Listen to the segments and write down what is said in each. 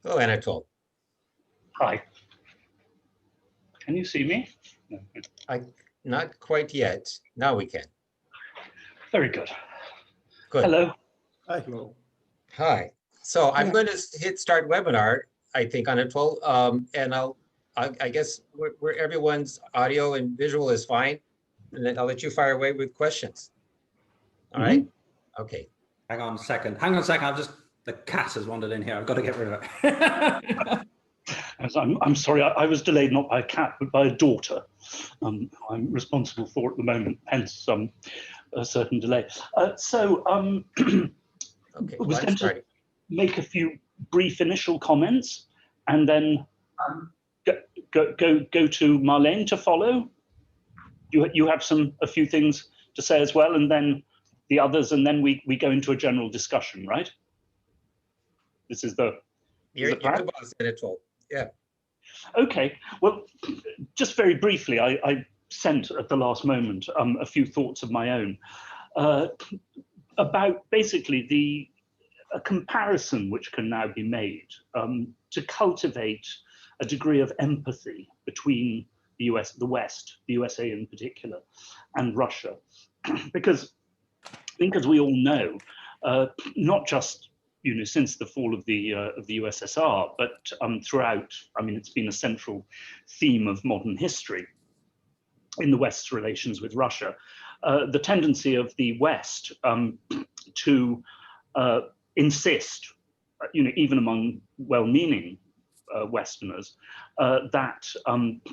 Oh, Anatol. Hi. Can you see me? No. Not quite yet. Now we can. Very good. Good. Hello. Hi. Hello. Hi. So I'm going to hit start webinar, I think, Anatol, and I guess where everyone's audio and visual is fine, and then I'll let you fire away with questions. All right? Okay. Hang on a second. The cat has wandered in here. I've got to get rid of it. I'm sorry, I was delayed not by a cat, but by a daughter. I'm responsible for at the moment, hence a certain delay. Okay. I was going to make a few brief initial comments, and then go to Marlene to follow. You have a few things to say as well, and then the others, and then we go into a general discussion, right? This is the You're the boss, Anatol. Yeah. Okay. Well, just very briefly, I sent at the last moment a few thoughts of my own about basically a comparison which can now be made to cultivate a degree of empathy between the West, the USA in particular, and Russia, because I think, as we all know, not just since the fall of the USSR, but throughout, I mean, it's been a central theme of modern history in the West's relations with Russia, the tendency of the West to insist, even among well-meaning Westerners, that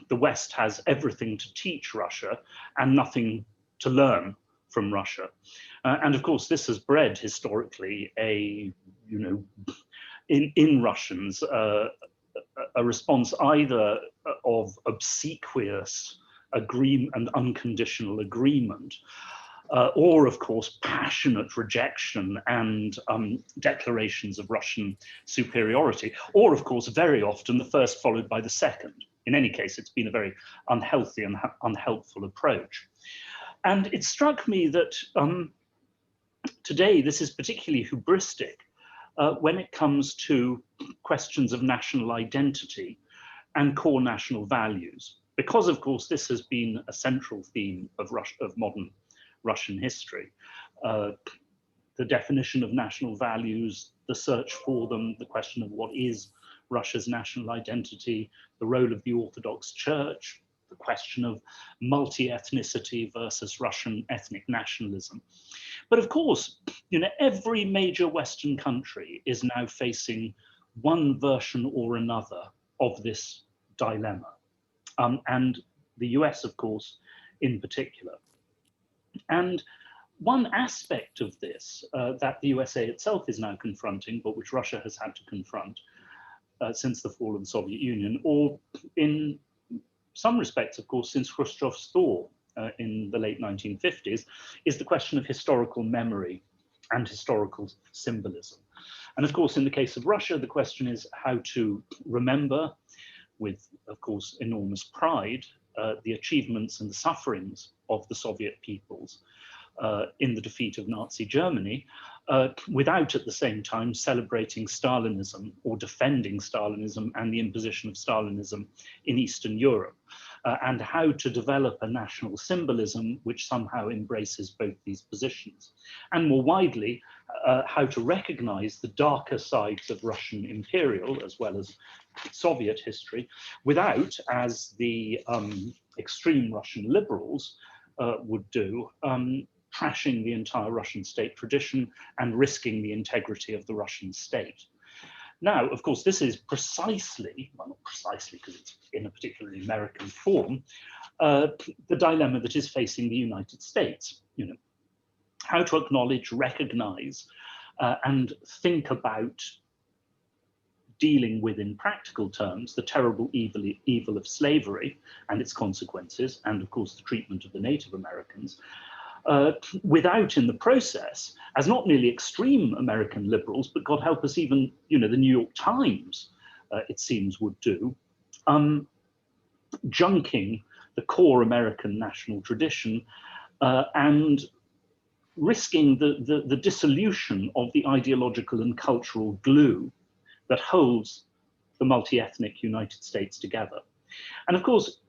the West has everything to teach Russia and nothing to learn from Russia. And of course, this has bred historically in Russians, a response either of obsequious agreement and unconditional agreement, or of course passionate rejection and declarations of Russian superiority, or of course very often the first followed by the second. In any case, it's been a very unhealthy and unhelpful approach. And it struck me that today this is particularly hubristic when it comes to questions of national identity and core national values, because of course this has been a central theme of modern Russian history. The definition of national values, the search for them, the question of what is Russia's national identity, the role of the Orthodox Church, the question of multi-ethnicity versus Russian ethnic nationalism. But of course, every major Western country is now facing one version or another of this dilemma. And the US, of course, in particular. And one aspect of this that the USA itself is now confronting, but which Russia has had to confront since the fall of the Soviet Union, or in some respects, of course, since Khrushchev's thaw in the late 1950s, is the question of historical memory and historical symbolism. And of course, in the case of Russia, the question is how to remember with, of course, enormous pride, the achievements and the sufferings of the Soviet peoples in the defeat of Nazi Germany, without at the same time celebrating Stalinism or defending Stalinism and the imposition of Stalinism in Eastern Europe, and how to develop a national symbolism which somehow embraces both these positions. And more widely, how to recognize the darker sides of Russian imperial as well as Soviet history without, as the extreme Russian liberals would do, trashing the entire Russian state tradition and risking the integrity of the Russian state. Now, of course, this is precisely, well, not precisely because it's in a particularly American form, the dilemma that is facing the United States. How to acknowledge, recognize, and think about dealing with, in practical terms, the terrible evil of slavery and its consequences, and of course the treatment of the Native Americans, without in the process, as not merely extreme American liberals, but God help us, even the New York Times, it seems, would do, junking the core American national tradition and risking the dissolution of the ideological and cultural glue that holds the multi-ethnic United States together. And of course,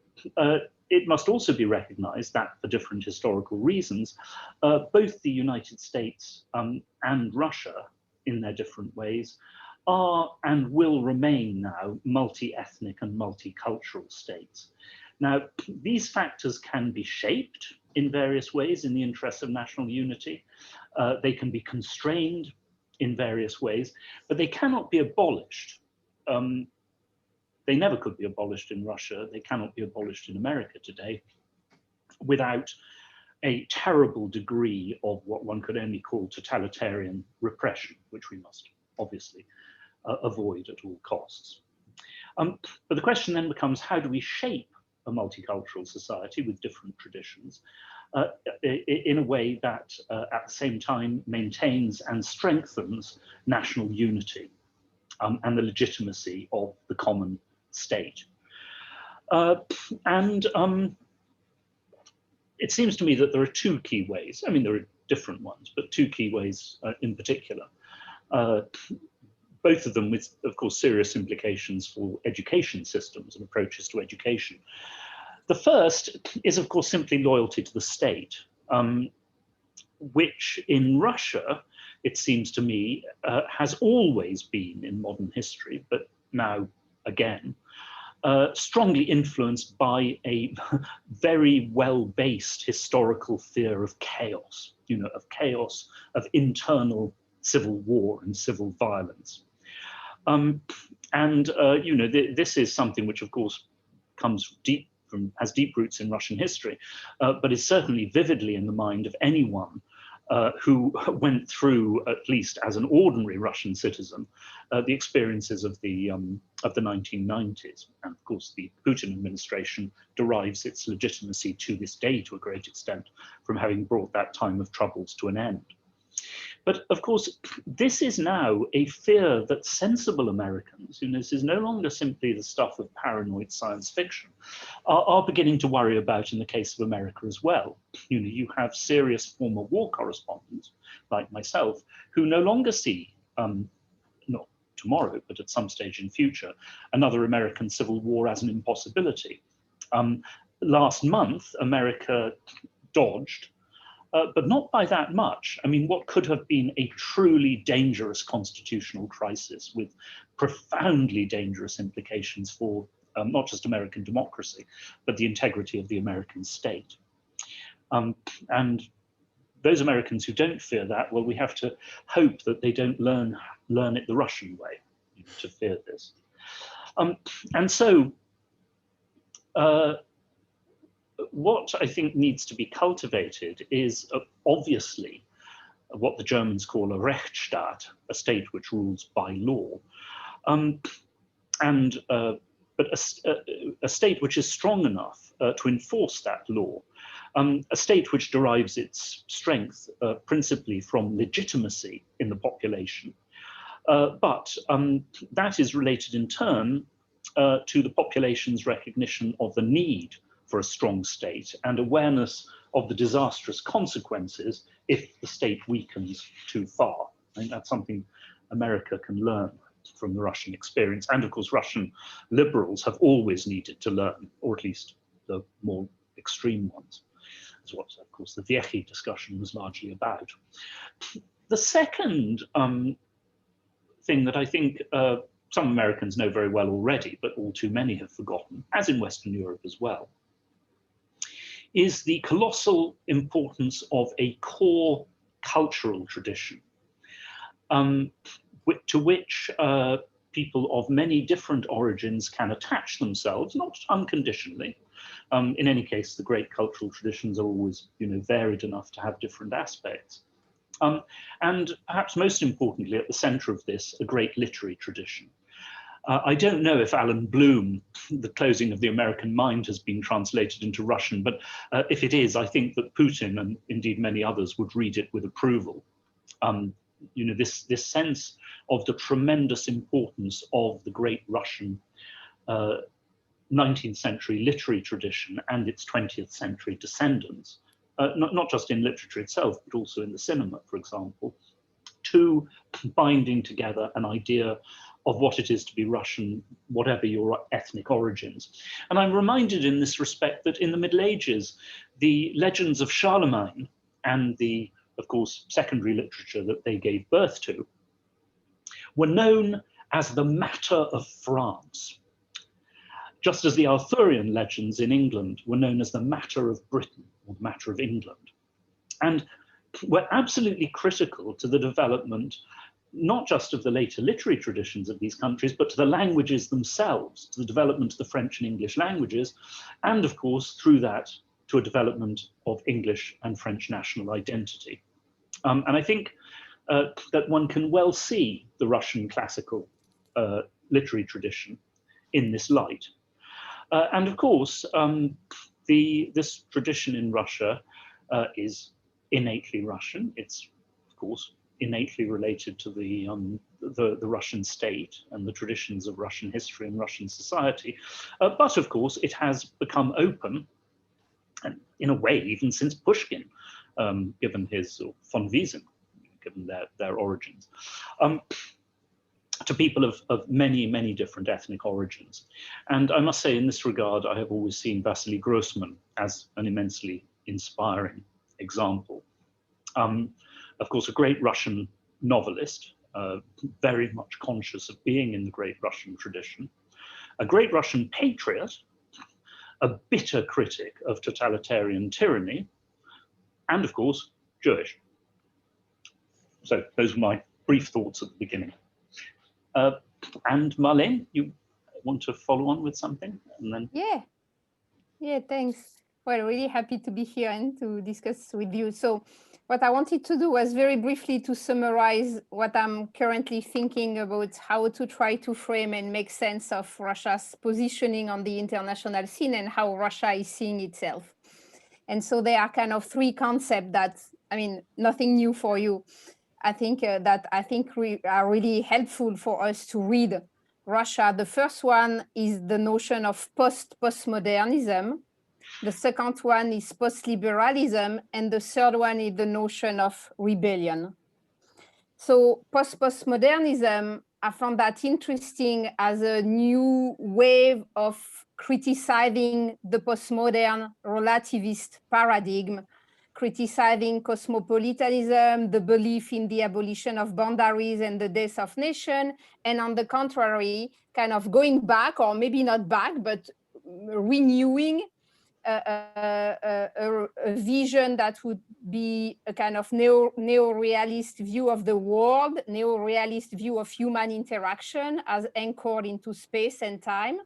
it must also be recognized that for different historical reasons, both the United States and Russia, in their different ways, are and will remain now multi-ethnic and multicultural states. Now, these factors can be shaped in various ways in the interest of national unity. They can be constrained in various ways, but they cannot be abolished. They never could be abolished in Russia. They cannot be abolished in America today without a terrible degree of what one could only call totalitarian repression, which we must obviously avoid at all costs. But the question then becomes, how do we shape a multicultural society with different traditions in a way that at the same time maintains and strengthens national unity and the legitimacy of the common state? It seems to me that there are two key ways. I mean, there are different ones, but two key ways in particular. Both of them with, of course, serious implications for education systems and approaches to education. The first is, of course, simply loyalty to the state, which in Russia, it seems to me, has always been in modern history, but now again, strongly influenced by a very well-based historical fear of chaos, of chaos, of internal civil war and civil violence. This is something which, of course, has deep roots in Russian history, but is certainly vividly in the mind of anyone who went through, at least as an ordinary Russian citizen, the experiences of the 1990s. And of course, the Putin administration derives its legitimacy to this day, to a great extent, from having brought that time of troubles to an end. But of course, this is now a fear that sensible Americans, this is no longer simply the stuff of paranoid science fiction, are beginning to worry about in the case of America as well. You have serious former war correspondents, like myself, who no longer see, not tomorrow, but at some stage in future, another American civil war as an impossibility. Last month, America dodged, but not by that much. I mean, what could have been a truly dangerous constitutional crisis with profoundly dangerous implications for not just American democracy, but the integrity of the American state. And those Americans who don't fear that, well, we have to hope that they don't learn it the Russian way, to fear this. What I think needs to be cultivated is obviously what the Germans call a Rechtsstaat, a state which rules by law, but a state which is strong enough to enforce that law, a state which derives its strength principally from legitimacy in the population, but that is related in turn to the population's recognition of the need for a strong state and awareness of the disastrous consequences if the state weakens too far. I think that's something America can learn from the Russian experience. And of course, Russian liberals have always needed to learn, or at least the more extreme ones. That's what, of course, the Viechi discussion was largely about. The second thing that I think some Americans know very well already, but all too many have forgotten, as in Western Europe as well, is the colossal importance of a core cultural tradition to which people of many different origins can attach themselves, not unconditionally. In any case, the great cultural traditions are always varied enough to have different aspects. And perhaps most importantly, at the center of this, a great literary tradition. I don't know if Alan Bloom, The Closing of the American Mind, has been translated into Russian, but if it is, I think that Putin and indeed many others would read it with approval. This sense of the tremendous importance of the great Russian 19th century literary tradition and its 20th century descendants, not just in literature itself, but also in the cinema, for example, to binding together an idea of what it is to be Russian, whatever your ethnic origins. And I'm reminded in this respect that in the Middle Ages, the legends of Charlemagne and the, of course, secondary literature that they gave birth to were known as the matter of France, just as the Arthurian legends in England were known as the matter of Britain or the matter of England. And were absolutely critical to the development not just of the later literary traditions of these countries, but to the languages themselves, to the development of the French and English languages, and of course, through that, to a development of English and French national identity. And I think that one can well see the Russian classical literary tradition in this light. And of course, this tradition in Russia is innately Russian. It's, of course, innately related to the Russian state and the traditions of Russian history and Russian society. But of course, it has become open, and in a way, even since Pushkin, given his, or von Wiesen, given their origins, to people of many, many different ethnic origins. And I must say, in this regard, I have always seen Vasily Grossman as an immensely inspiring example. Of course, a great Russian novelist, very much conscious of being in the great Russian tradition, a great Russian patriot, a bitter critic of totalitarian tyranny, and of course, Jewish. So those are my brief thoughts at the beginning. And Marlene, you want to follow on with something? And then Yeah, thanks. Well, really happy to be here and to discuss with you. So what I wanted to do was very briefly to summarize what I'm currently thinking about how to try to frame and make sense of Russia's positioning on the international scene and how Russia is seeing itself. And so there are kind of three concepts that, I mean, nothing new for you. I think are really helpful for us to read Russia. The first one is the notion of postmodernism. The second one is post-liberalism, and the third one is the notion of rebellion. So postmodernism, I found that interesting as a new wave of criticizing the postmodern relativist paradigm, criticizing cosmopolitanism, the belief in the abolition of boundaries and the death of nation, and on the contrary, kind of going back, or maybe not back, but renewing a vision that would be a kind of neo-realist view of the world, neo-realist view of human interaction as anchored into space and time.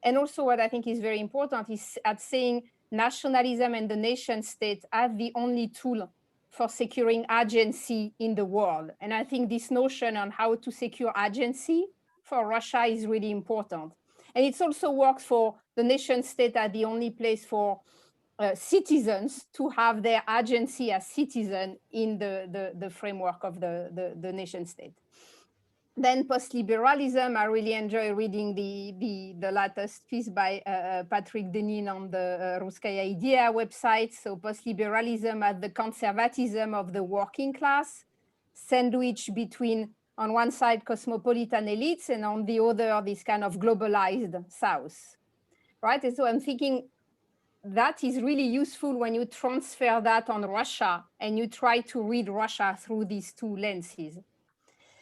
And also what I think is very important is at saying nationalism and the nation state are the only tool for securing agency in the world. And I think this notion on how to secure agency for Russia is really important. And it also works for the nation state as the only place for citizens to have their agency as citizen in the framework of the nation state. Then post-liberalism, I really enjoy reading the latest piece by Patrick Denin on the Russkaya Idea website. So post-liberalism as the conservatism of the working class, sandwiched between, on one side, cosmopolitan elites, and on the other, this kind of globalized South, right? And so I'm thinking that is really useful when you transfer that on Russia and you try to read Russia through these two lenses.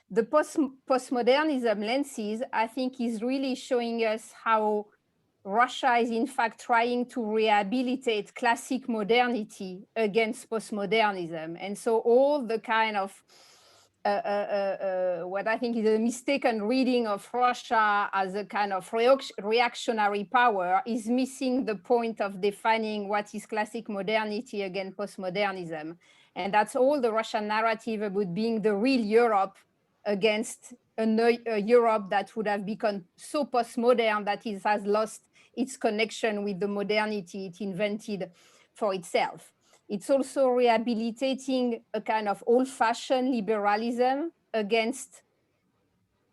The postmodernism lenses, I think, is really showing us how Russia is in fact trying to rehabilitate classic modernity against postmodernism. And so all the kind of what I think is a mistaken reading of Russia as a kind of reactionary power is missing the point of defining what is classic modernity against postmodernism. And that's all the Russian narrative about being the real Europe against a Europe that would have become so postmodern that it has lost its connection with the modernity it invented for itself. It's also rehabilitating a kind of old-fashioned liberalism against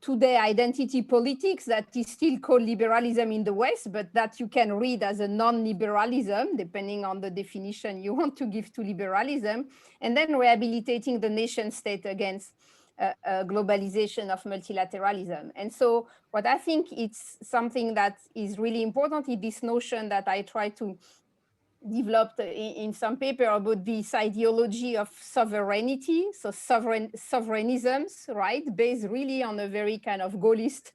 today identity politics that is still called liberalism in the West, but that you can read as a non-liberalism, depending on the definition you want to give to liberalism, and then rehabilitating the nation state against globalization of multilateralism. And so what I think it's something that is really important is this notion that I try to develop in some paper about this ideology of sovereignty, so sovereignisms, right, based really on a very kind of Gaullist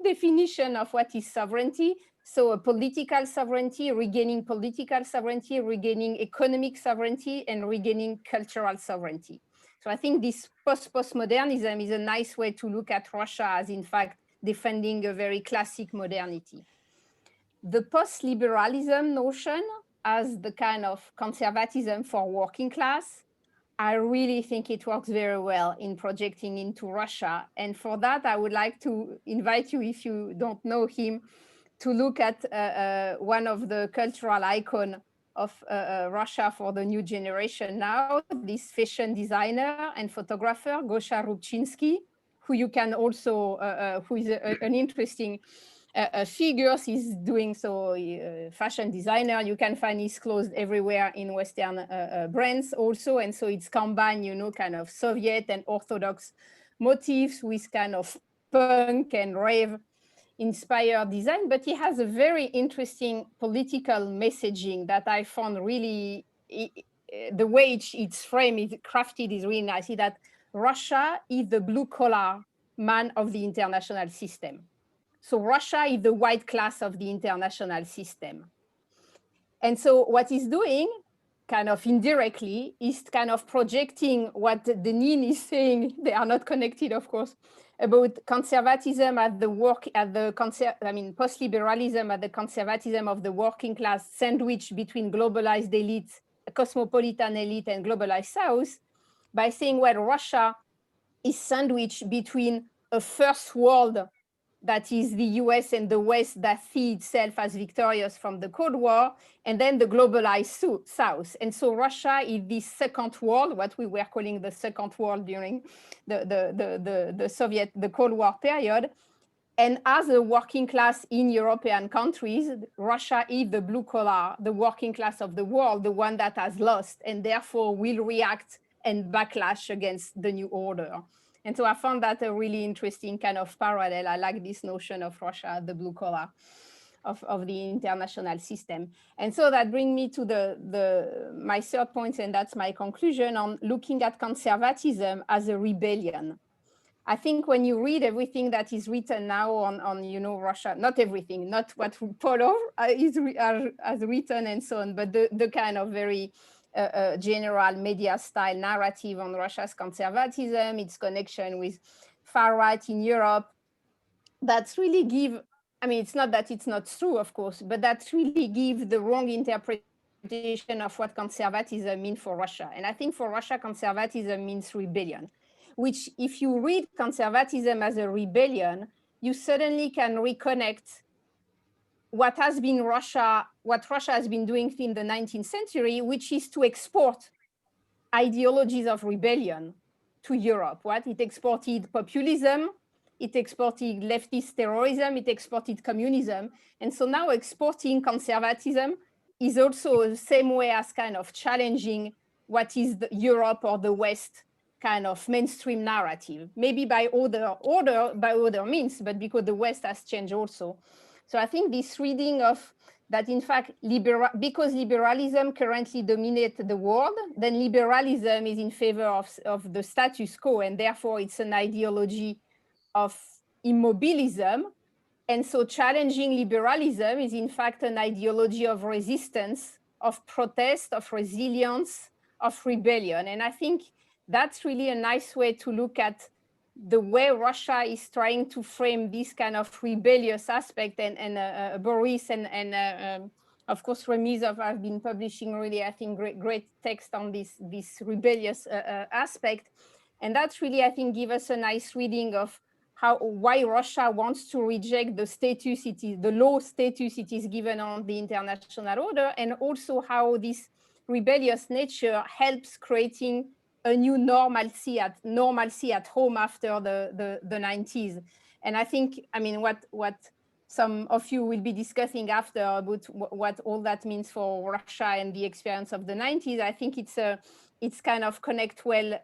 definition of what is sovereignty. So a political sovereignty, regaining economic sovereignty, and regaining cultural sovereignty. So I think this postmodernism is a nice way to look at Russia as, in fact, defending a very classic modernity. The post-liberalism notion as the kind of conservatism for working class, I really think it works very well in projecting into Russia. And for that, I would like to invite you, if you don't know him, to look at one of the cultural icons of Russia for the new generation now, this fashion designer and photographer, Goshar Rubzinski, who you can also, who is an interesting figures. He's doing so fashion designer. You can find his clothes everywhere in Western brands also. And so it's combined, you know, kind of Soviet and Orthodox motifs with kind of punk and rave inspired design. But he has a very interesting political messaging that I found really, the way it's framed, it's crafted is really nice. That Russia is the blue collar man of the international system. So Russia is the white class of the international system. And so what he's doing, kind of indirectly, is kind of projecting what Denin is saying. They are not connected, of course, about conservatism at the post-liberalism at the conservatism of the working class, sandwiched between globalized elite, cosmopolitan elite, and globalized South, by saying, well, Russia is sandwiched between a first world that is the US and the West that see itself as victorious from the Cold War, and then the globalized South. And so Russia is the second world, what we were calling the second world during the Cold War period. And as a working class in European countries, Russia is the blue collar, the working class of the world, the one that has lost, and therefore will react and backlash against the new order. And so I found that a really interesting kind of parallel. I like this notion of Russia, the blue collar of the international system. And so that brings me to my third point, and that's my conclusion on looking at conservatism as a rebellion. I think when you read everything that is written now on you know, Russia, not everything, not what Polo has written and so on, but the kind of very general media style narrative on Russia's conservatism, its connection with far right in Europe, that's really give, I mean, it's not that it's not true, of course, but that really give the wrong interpretation of what conservatism means for Russia. And I think for Russia, conservatism means rebellion, which if you read conservatism as a rebellion, you suddenly can reconnect what Russia has been doing in the 19th century, which is to export ideologies of rebellion to Europe. What? It exported populism, it exported leftist terrorism, it exported communism. And so now exporting conservatism is also the same way as kind of challenging what is the Europe or the West kind of mainstream narrative, maybe by other means, but because the West has changed also. So I think this reading of that, in fact, because liberalism currently dominates the world, then liberalism is in favor of the status quo, and therefore it's an ideology of immobilism. And so challenging liberalism is in fact an ideology of resistance, of protest, of resilience, of rebellion. And I think that's really a nice way to look at the way Russia is trying to frame this kind of rebellious aspect, and Boris and of course Remizov have been publishing really, I think, great text on this rebellious aspect, and that's really, I think, give us a nice reading of why Russia wants to reject the low status it is given on the international order, and also how this rebellious nature helps creating a new normalcy at home after the 90s. And I think, I mean, what some of you will be discussing after about what all that means for Russia and the experience of the 90s, I think it's kind of connect well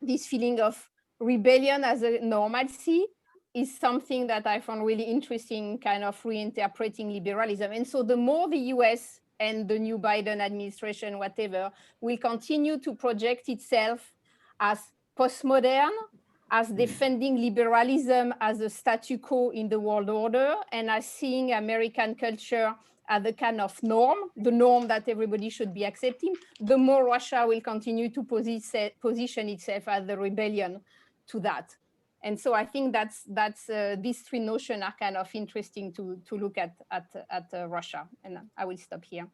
this feeling of rebellion as a normalcy is something that I found really interesting, kind of reinterpreting liberalism. And so the more the US and the new Biden administration, whatever, will continue to project itself as postmodern, as defending liberalism as a statu quo in the world order, and as seeing American culture as the kind of norm, the norm that everybody should be accepting, the more Russia will continue to position itself as the rebellion to that. And so I think these three notions are kind of interesting to look at Russia. And I will stop here.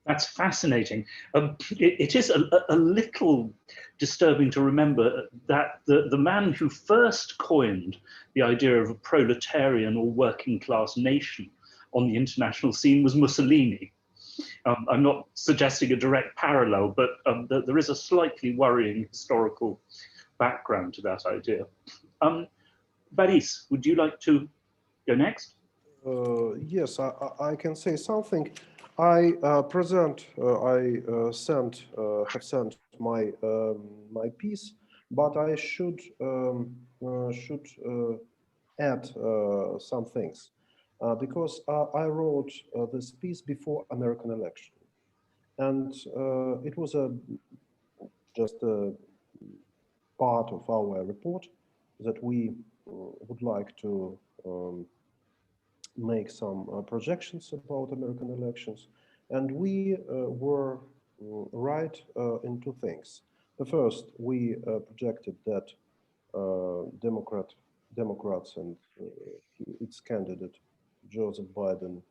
That's fascinating. It is a little disturbing to remember that the man who first coined the idea of a proletarian or working class nation on the international scene was Mussolini. I'm not suggesting a direct parallel, but there is a slightly worrying historical background to that idea. Boris, would you like to go next? Yes, I can say something. I have sent my my piece, but I should add some things because I wrote this piece before American election, and it was just a part of our report that we would like to make some projections about American elections. And we were right in two things. The first, we projected that Democrats and its candidate, Joseph Biden,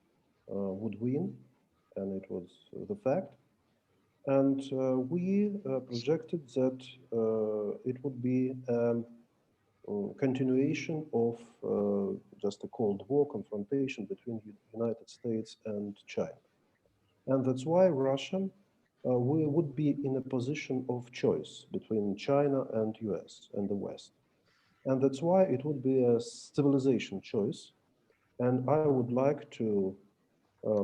would win, and it was the fact. And we projected that it would be continuation of just a Cold War confrontation between the United States and China. And that's why Russia we would be in a position of choice between China and US and the West. And that's why it would be a civilization choice. And I would like to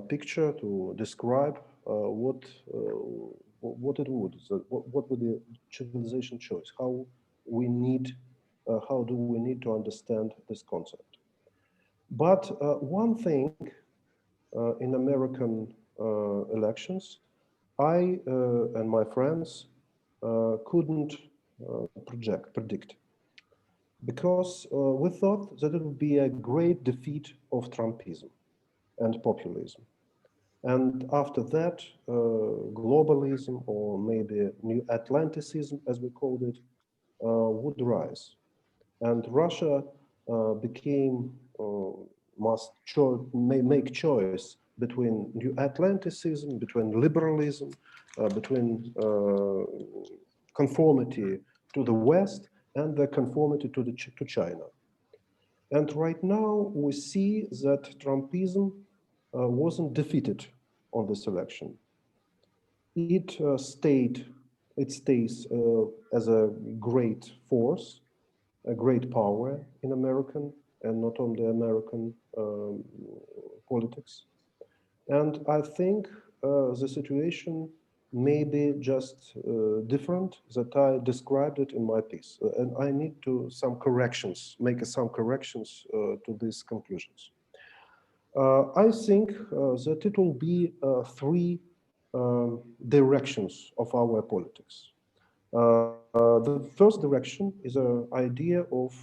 picture, to describe what it would, so what would the civilization choice, how we need how do we need to understand this concept? But one thing in American elections, I and my friends couldn't predict, because we thought that it would be a great defeat of Trumpism and populism. And after that, globalism, or maybe New Atlanticism, as we called it, would rise. And Russia became must make choice between New Atlanticism, between liberalism, between conformity to the West and the conformity to China. And right now we see that Trumpism wasn't defeated on this election. It stays as a great force, a great power in American and not only American politics. And I think the situation may be just different that I described it in my piece. And I need to make some corrections to these conclusions. I think that it will be three directions of our politics. The first direction is an idea of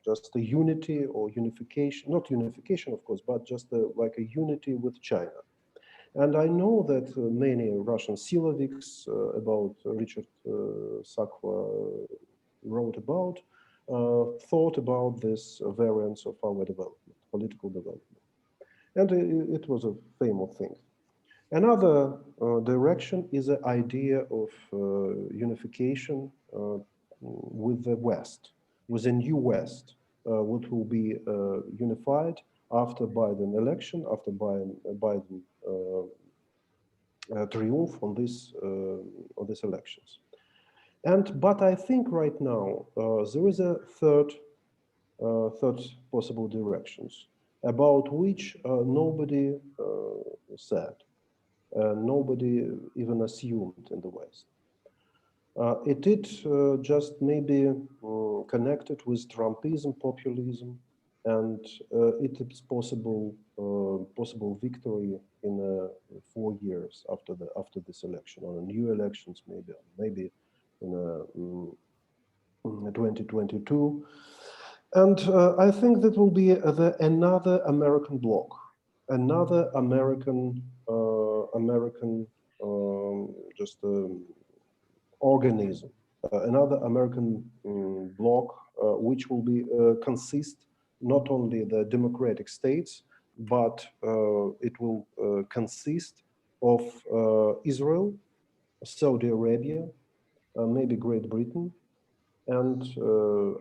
just a unity or unification, not unification, of course, but just like a unity with China. And I know that many Russian Siloviks about Richard Sakwa wrote about, thought about this variance of our development, political development. And it was a famous thing. Another direction is the idea of unification with the West, with a new West, which will be unified after Biden election, after Biden triumph on these elections. But I think right now there is a third possible directions about which nobody said. Nobody even assumed in the West. It just maybe connected with Trumpism, populism, and it is possible victory in 4 years after this election, or new elections maybe in 2022. And I think that will be another American bloc, another American just organism, another American bloc, which will be consist not only the democratic states, but it will consist of Israel, Saudi Arabia, maybe Great Britain, and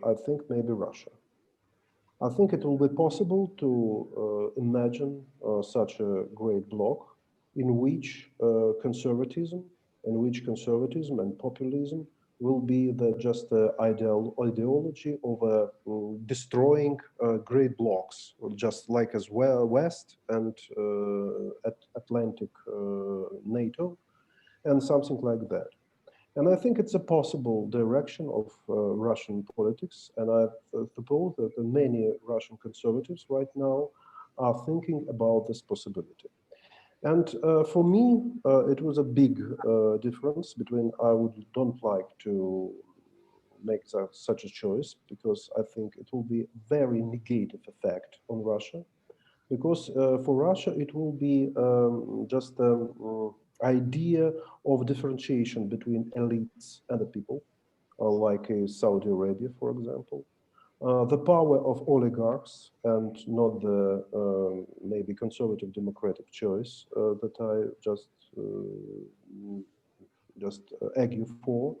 I think maybe Russia. I think it will be possible to imagine such a great bloc in which conservatism and populism will be just ideology of destroying great blocs, just like as well West and Atlantic NATO, and something like that. And I think it's a possible direction of Russian politics. And I suppose that many Russian conservatives right now are thinking about this possibility. And for me, it was a big difference between don't like to make such a choice, because I think it will be very negative effect on Russia. Because for Russia, it will be just idea of differentiation between elites and the people, like Saudi Arabia, for example. The power of oligarchs and not the maybe conservative democratic choice that I just argue for.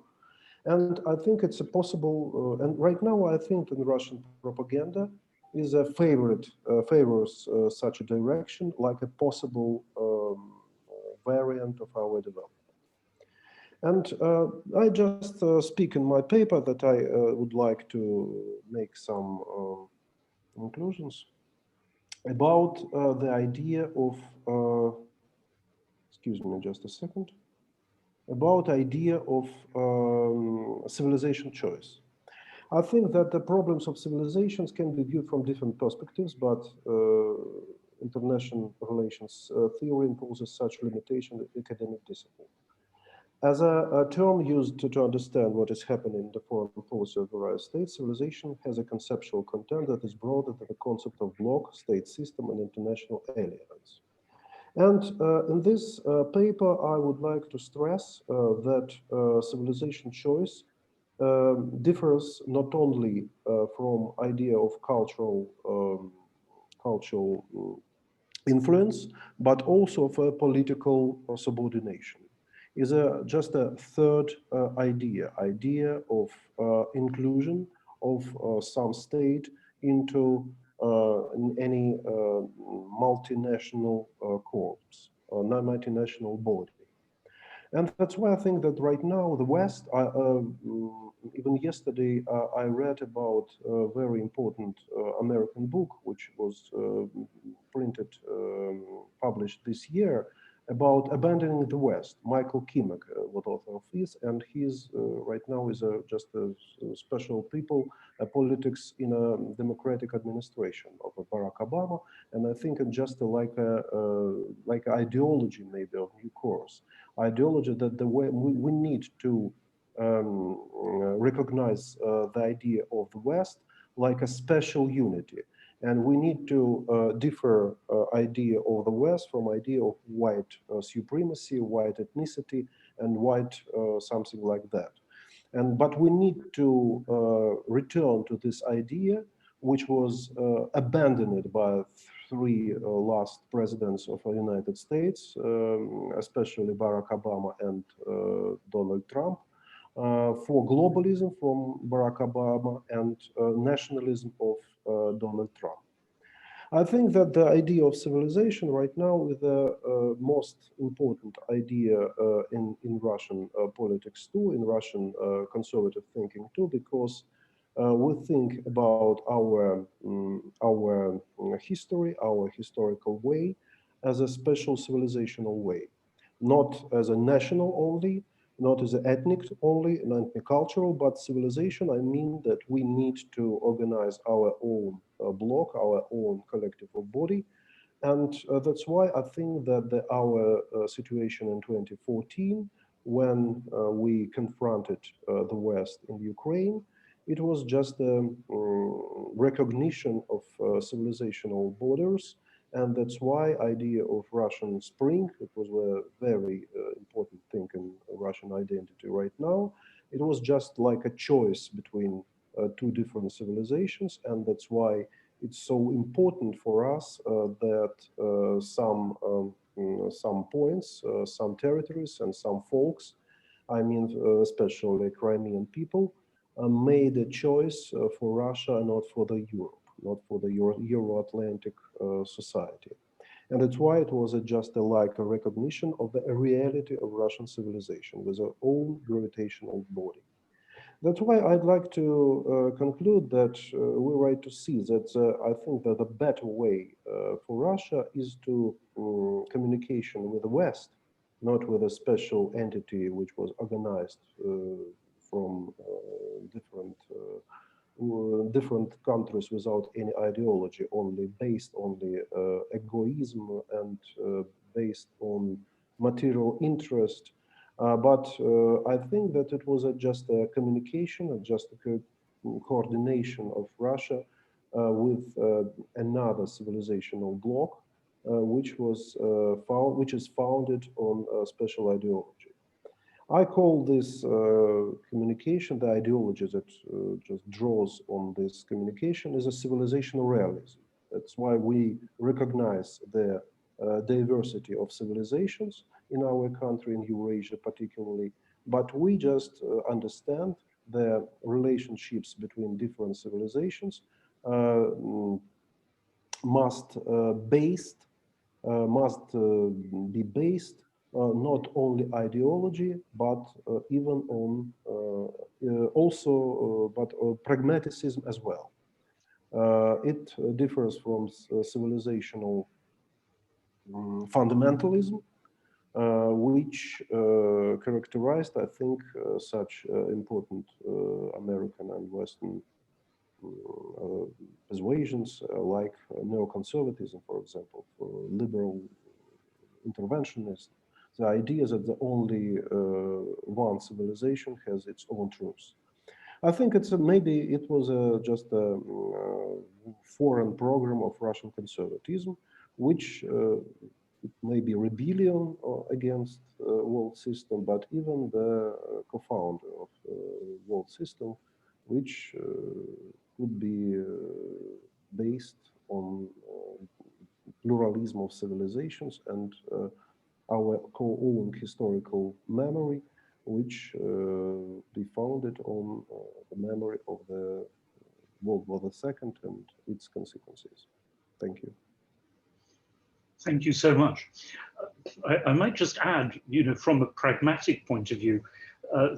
And I think it's a possible, and right now I think in Russian propaganda is favors such a direction like a possible variant of our development. And I just speak in my paper that I would like to make some conclusions about the idea of, excuse me just a second, about idea of civilization choice. I think that the problems of civilizations can be viewed from different perspectives, but international relations theory imposes such limitation in academic discipline. As a term used to understand what is happening in the foreign policy of various states, civilization has a conceptual content that is broader than the concept of bloc, state system, and international alliance. And in this paper, I would like to stress that civilization choice differs not only from idea of cultural influence, but also of a political subordination. Is just a third idea of inclusion of some state into any multinational corps or multinational body. And that's why I think that right now the West, even yesterday, I read about a very important American book, which was published this year, about abandoning the West. Michael Kimek, what author of this, and he's right now is just a special people politics in a democratic administration of Barack Obama, and I think it's just like ideology maybe of new course, ideology that the way we need to recognize the idea of the West like a special unity. And we need to differ idea of the West from idea of white supremacy, white ethnicity, and white something like that. But we need to return to this idea, which was abandoned by three last presidents of the United States, especially Barack Obama and Donald Trump, for globalism from Barack Obama and nationalism of Donald Trump. I think that the idea of civilization right now is the most important idea in Russian politics too, in Russian conservative thinking too, because we think about our history, our historical way as a special civilizational way, not as a national only, not as ethnic only and ethnic-cultural, but civilization. I mean that we need to organize our own bloc, our own collective of body. And that's why I think that our situation in 2014, when we confronted the West in Ukraine, it was just a recognition of civilizational borders. And that's why idea of Russian Spring, it was a very important thing in Russian identity right now. It was just like a choice between two different civilizations. And that's why it's so important for us that some points, some territories and some folks, I mean, especially Crimean people, made a choice for Russia and not for the Europe, not for the Euro-Atlantic society. And that's why it was just like a recognition of the reality of Russian civilization with our own gravitational body. That's why I'd like to conclude that we're right to see that I think that the better way for Russia is to communication with the West, not with a special entity which was organized from different countries without any ideology, only based on the egoism and based on material interest. But I think that it was just a communication and just a coordination of Russia with another civilizational bloc, which is founded on special ideology. I call this communication, the ideology that just draws on this communication, is a civilizational realism. That's why we recognize the diversity of civilizations in our country, in Eurasia particularly, but we just understand the relationships between different civilizations must be based not only ideology, but even on pragmatism as well. It differs from civilizational fundamentalism, which characterized, I think, such important American and Western persuasions like neoconservatism, for example, for liberal interventionists. The idea that the only one civilization has its own truths. I think it's maybe it was just a foreign program of Russian conservatism, which it may be rebellion against world system, but even the co-founder of world system, which could be based on pluralism of civilizations and our own historical memory, which be founded on the memory of the World War II and its consequences. Thank you. Thank you so much. I might just add, from a pragmatic point of view,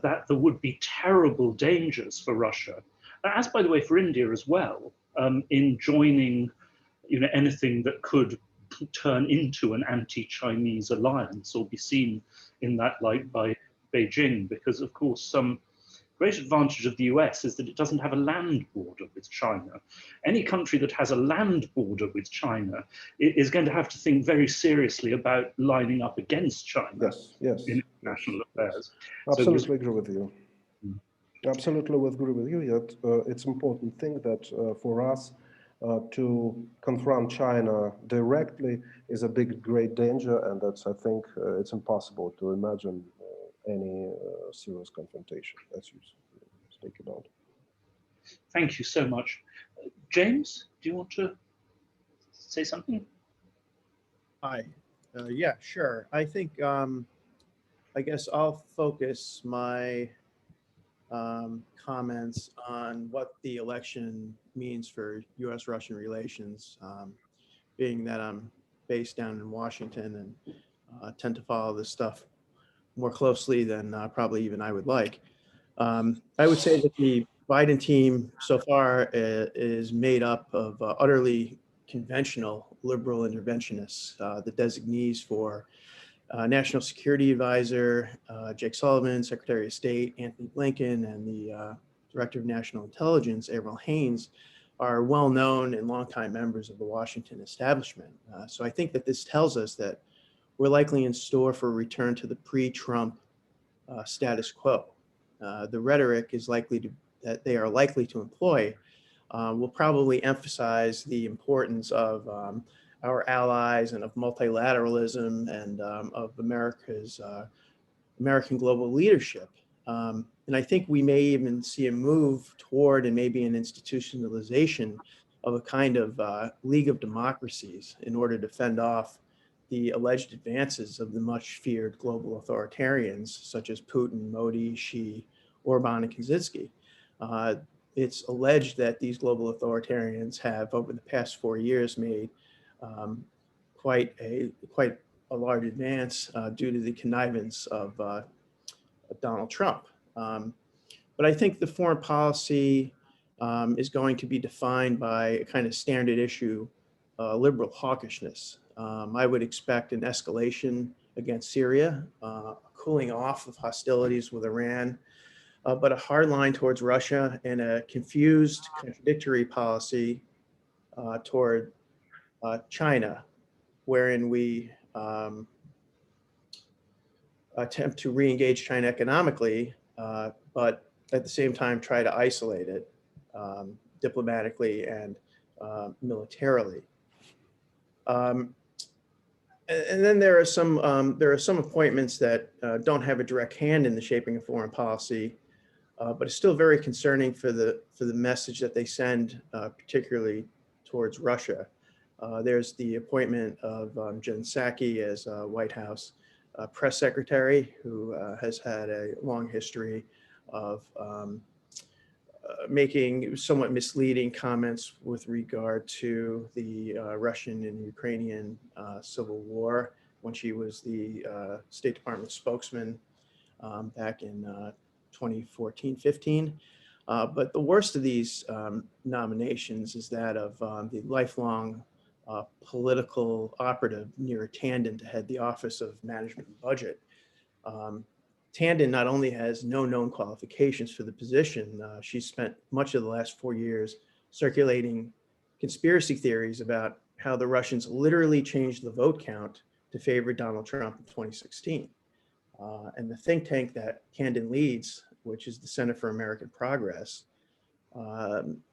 that there would be terrible dangers for Russia, as by the way for India as well, in joining, anything that could turn into an anti-Chinese alliance or be seen in that light by Beijing, because of course some great advantage of the US is that it doesn't have a land border with China. Any country that has a land border with China is going to have to think very seriously about lining up against China in international affairs. Absolutely agree with you. Absolutely agree with you. Yet it's important thing that for us to confront China directly is a great danger, and that's, I think, it's impossible to imagine any serious confrontation, as you speak about. Thank you so much. James, do you want to say something? Hi. Yeah, sure. I think, I guess I'll focus my comments on what the election means for U.S.-Russian relations, being that I'm based down in Washington and tend to follow this stuff more closely than probably even I would like. I would say that the Biden team so far is made up of utterly conventional liberal interventionists, the designees for National Security Advisor Jake Sullivan, Secretary of State Anthony Blinken, and the Director of National Intelligence Avril Haines are well-known and longtime members of the Washington establishment. So I think that this tells us that we're likely in store for a return to the pre-Trump status quo. The rhetoric is that they are likely to employ will probably emphasize the importance of our allies and of multilateralism and of American global leadership. And I think we may even see a move toward and maybe an institutionalization of a kind of League of Democracies in order to fend off the alleged advances of the much feared global authoritarians such as Putin, Modi, Xi, Orban, and Kaczynski. It's alleged that these global authoritarians have over the past 4 years made quite a large advance due to the connivance of Donald Trump. But I think the foreign policy is going to be defined by a kind of standard issue liberal hawkishness. I would expect an escalation against Syria, a cooling off of hostilities with Iran, but a hard line towards Russia and a confused, contradictory policy toward China, wherein we attempt to re-engage China economically, but at the same time try to isolate it diplomatically and militarily. And then there are some appointments that don't have a direct hand in the shaping of foreign policy, but it's still very concerning for the message that they send, particularly towards Russia. There's the appointment of Jen Psaki as White House press secretary, who has had a long history of making somewhat misleading comments with regard to the Russian and Ukrainian civil war when she was the State Department spokesman back in 2014-15. But the worst of these nominations is that of the lifelong political operative Neera Tanden to head the Office of Management and Budget. Tanden not only has no known qualifications for the position, she's spent much of the last 4 years circulating conspiracy theories about how the Russians literally changed the vote count to favor Donald Trump in 2016. And the think tank that Tanden leads, which is the Center for American Progress,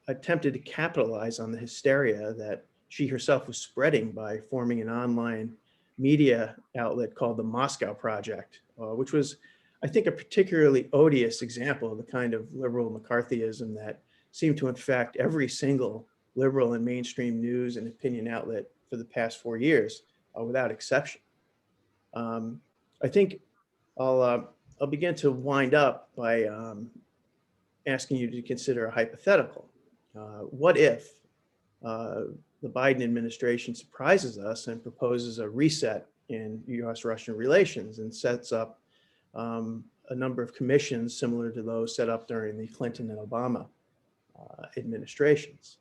attempted to capitalize on the hysteria that she herself was spreading by forming an online media outlet called the Moscow Project, which was, I think, a particularly odious example of the kind of liberal McCarthyism that seemed to infect every single liberal and mainstream news and opinion outlet for the past 4 years, without exception. I think I'll begin to wind up by asking you to consider a hypothetical. What if the Biden administration surprises us and proposes a reset in US-Russian relations and sets up a number of commissions similar to those set up during the Clinton and Obama administrations?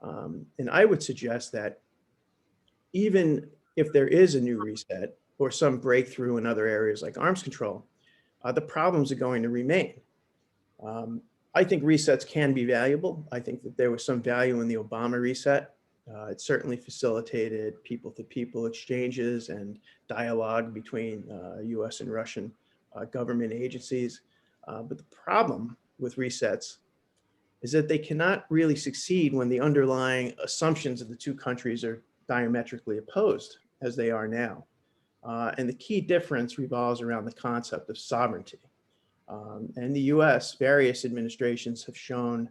And I would suggest that even if there is a new reset or some breakthrough in other areas like arms control, the problems are going to remain. I think resets can be valuable. I think that there was some value in the Obama reset. It certainly facilitated people-to-people exchanges and dialogue between US and Russian government agencies. But the problem with resets is that they cannot really succeed when the underlying assumptions of the two countries are diametrically opposed, as they are now. And the key difference revolves around the concept of sovereignty. And the US, various administrations have shown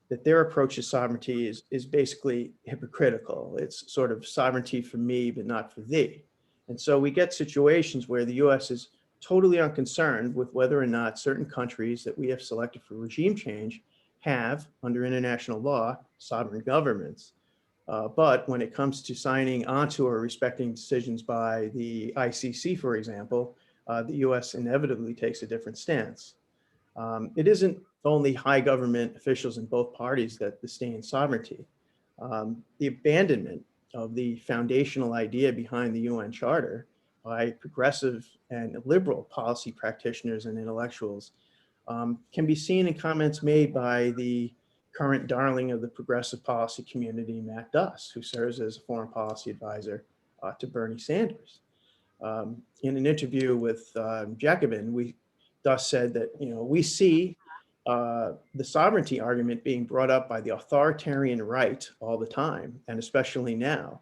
that their approach to sovereignty is basically hypocritical. It's sort of sovereignty for me, but not for thee. And so we get situations where the US is totally unconcerned with whether or not certain countries that we have selected for regime change have, under international law, sovereign governments. But when it comes to signing onto or respecting decisions by the ICC, for example, the US inevitably takes a different stance. It isn't only high government officials in both parties that disdain sovereignty. The abandonment of the foundational idea behind the UN Charter by progressive and liberal policy practitioners and intellectuals can be seen in comments made by the current darling of the progressive policy community, Matt Duss, who serves as a foreign policy advisor to Bernie Sanders. In an interview with Jacobin, Duss said that, we see the sovereignty argument being brought up by the authoritarian right all the time, and especially now.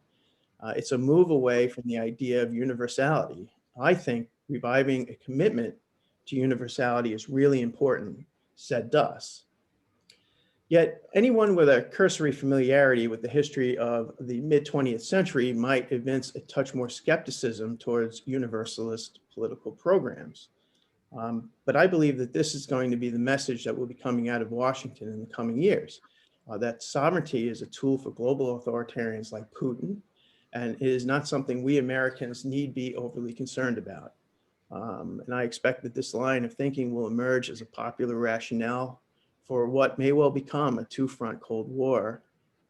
It's a move away from the idea of universality. I think reviving a commitment to universality is really important, said Duss. Yet anyone with a cursory familiarity with the history of the mid-20th century might evince a touch more skepticism towards universalist political programs. But I believe that this is going to be the message that will be coming out of Washington in the coming years, that sovereignty is a tool for global authoritarians like Putin, and it is not something we Americans need be overly concerned about. And I expect that this line of thinking will emerge as a popular rationale for what may well become a two-front Cold War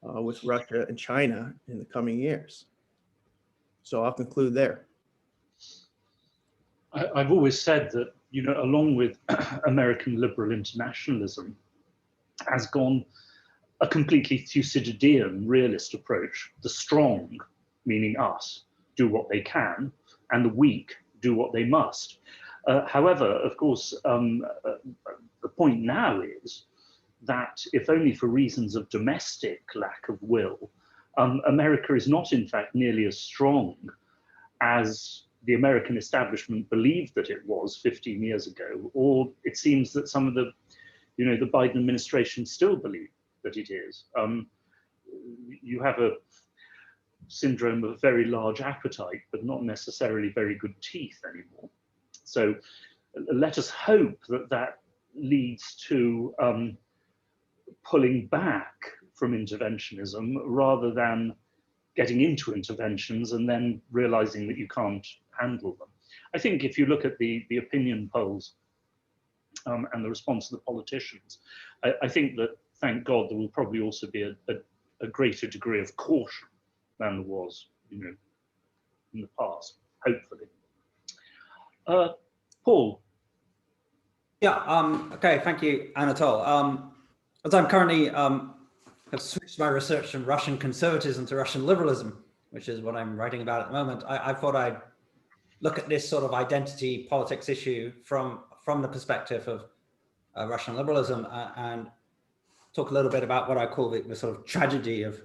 with Russia and China in the coming years. So I'll conclude there. I've always said that, along with American liberal internationalism, has gone a completely Thucydidean realist approach. The strong, meaning us, do what they can, and the weak do what they must. However, of course, the point now is that, if only for reasons of domestic lack of will, America is not in fact nearly as strong as the American establishment believed that it was 15 years ago, or it seems that some of the Biden administration still believe that it is. You have a syndrome of very large appetite, but not necessarily very good teeth anymore. So let us hope that that leads to pulling back from interventionism rather than getting into interventions and then realizing that you can't handle them. I think if you look at the opinion polls and the response of the politicians, I think that, thank God, there will probably also be a greater degree of caution than there was, in the past, hopefully. Paul. Yeah, okay, thank you, Anatol. As I'm currently have switched my research from Russian conservatism to Russian liberalism, which is what I'm writing about at the moment, I thought I'd look at this sort of identity politics issue from the perspective of Russian liberalism and talk a little bit about what I call the sort of tragedy of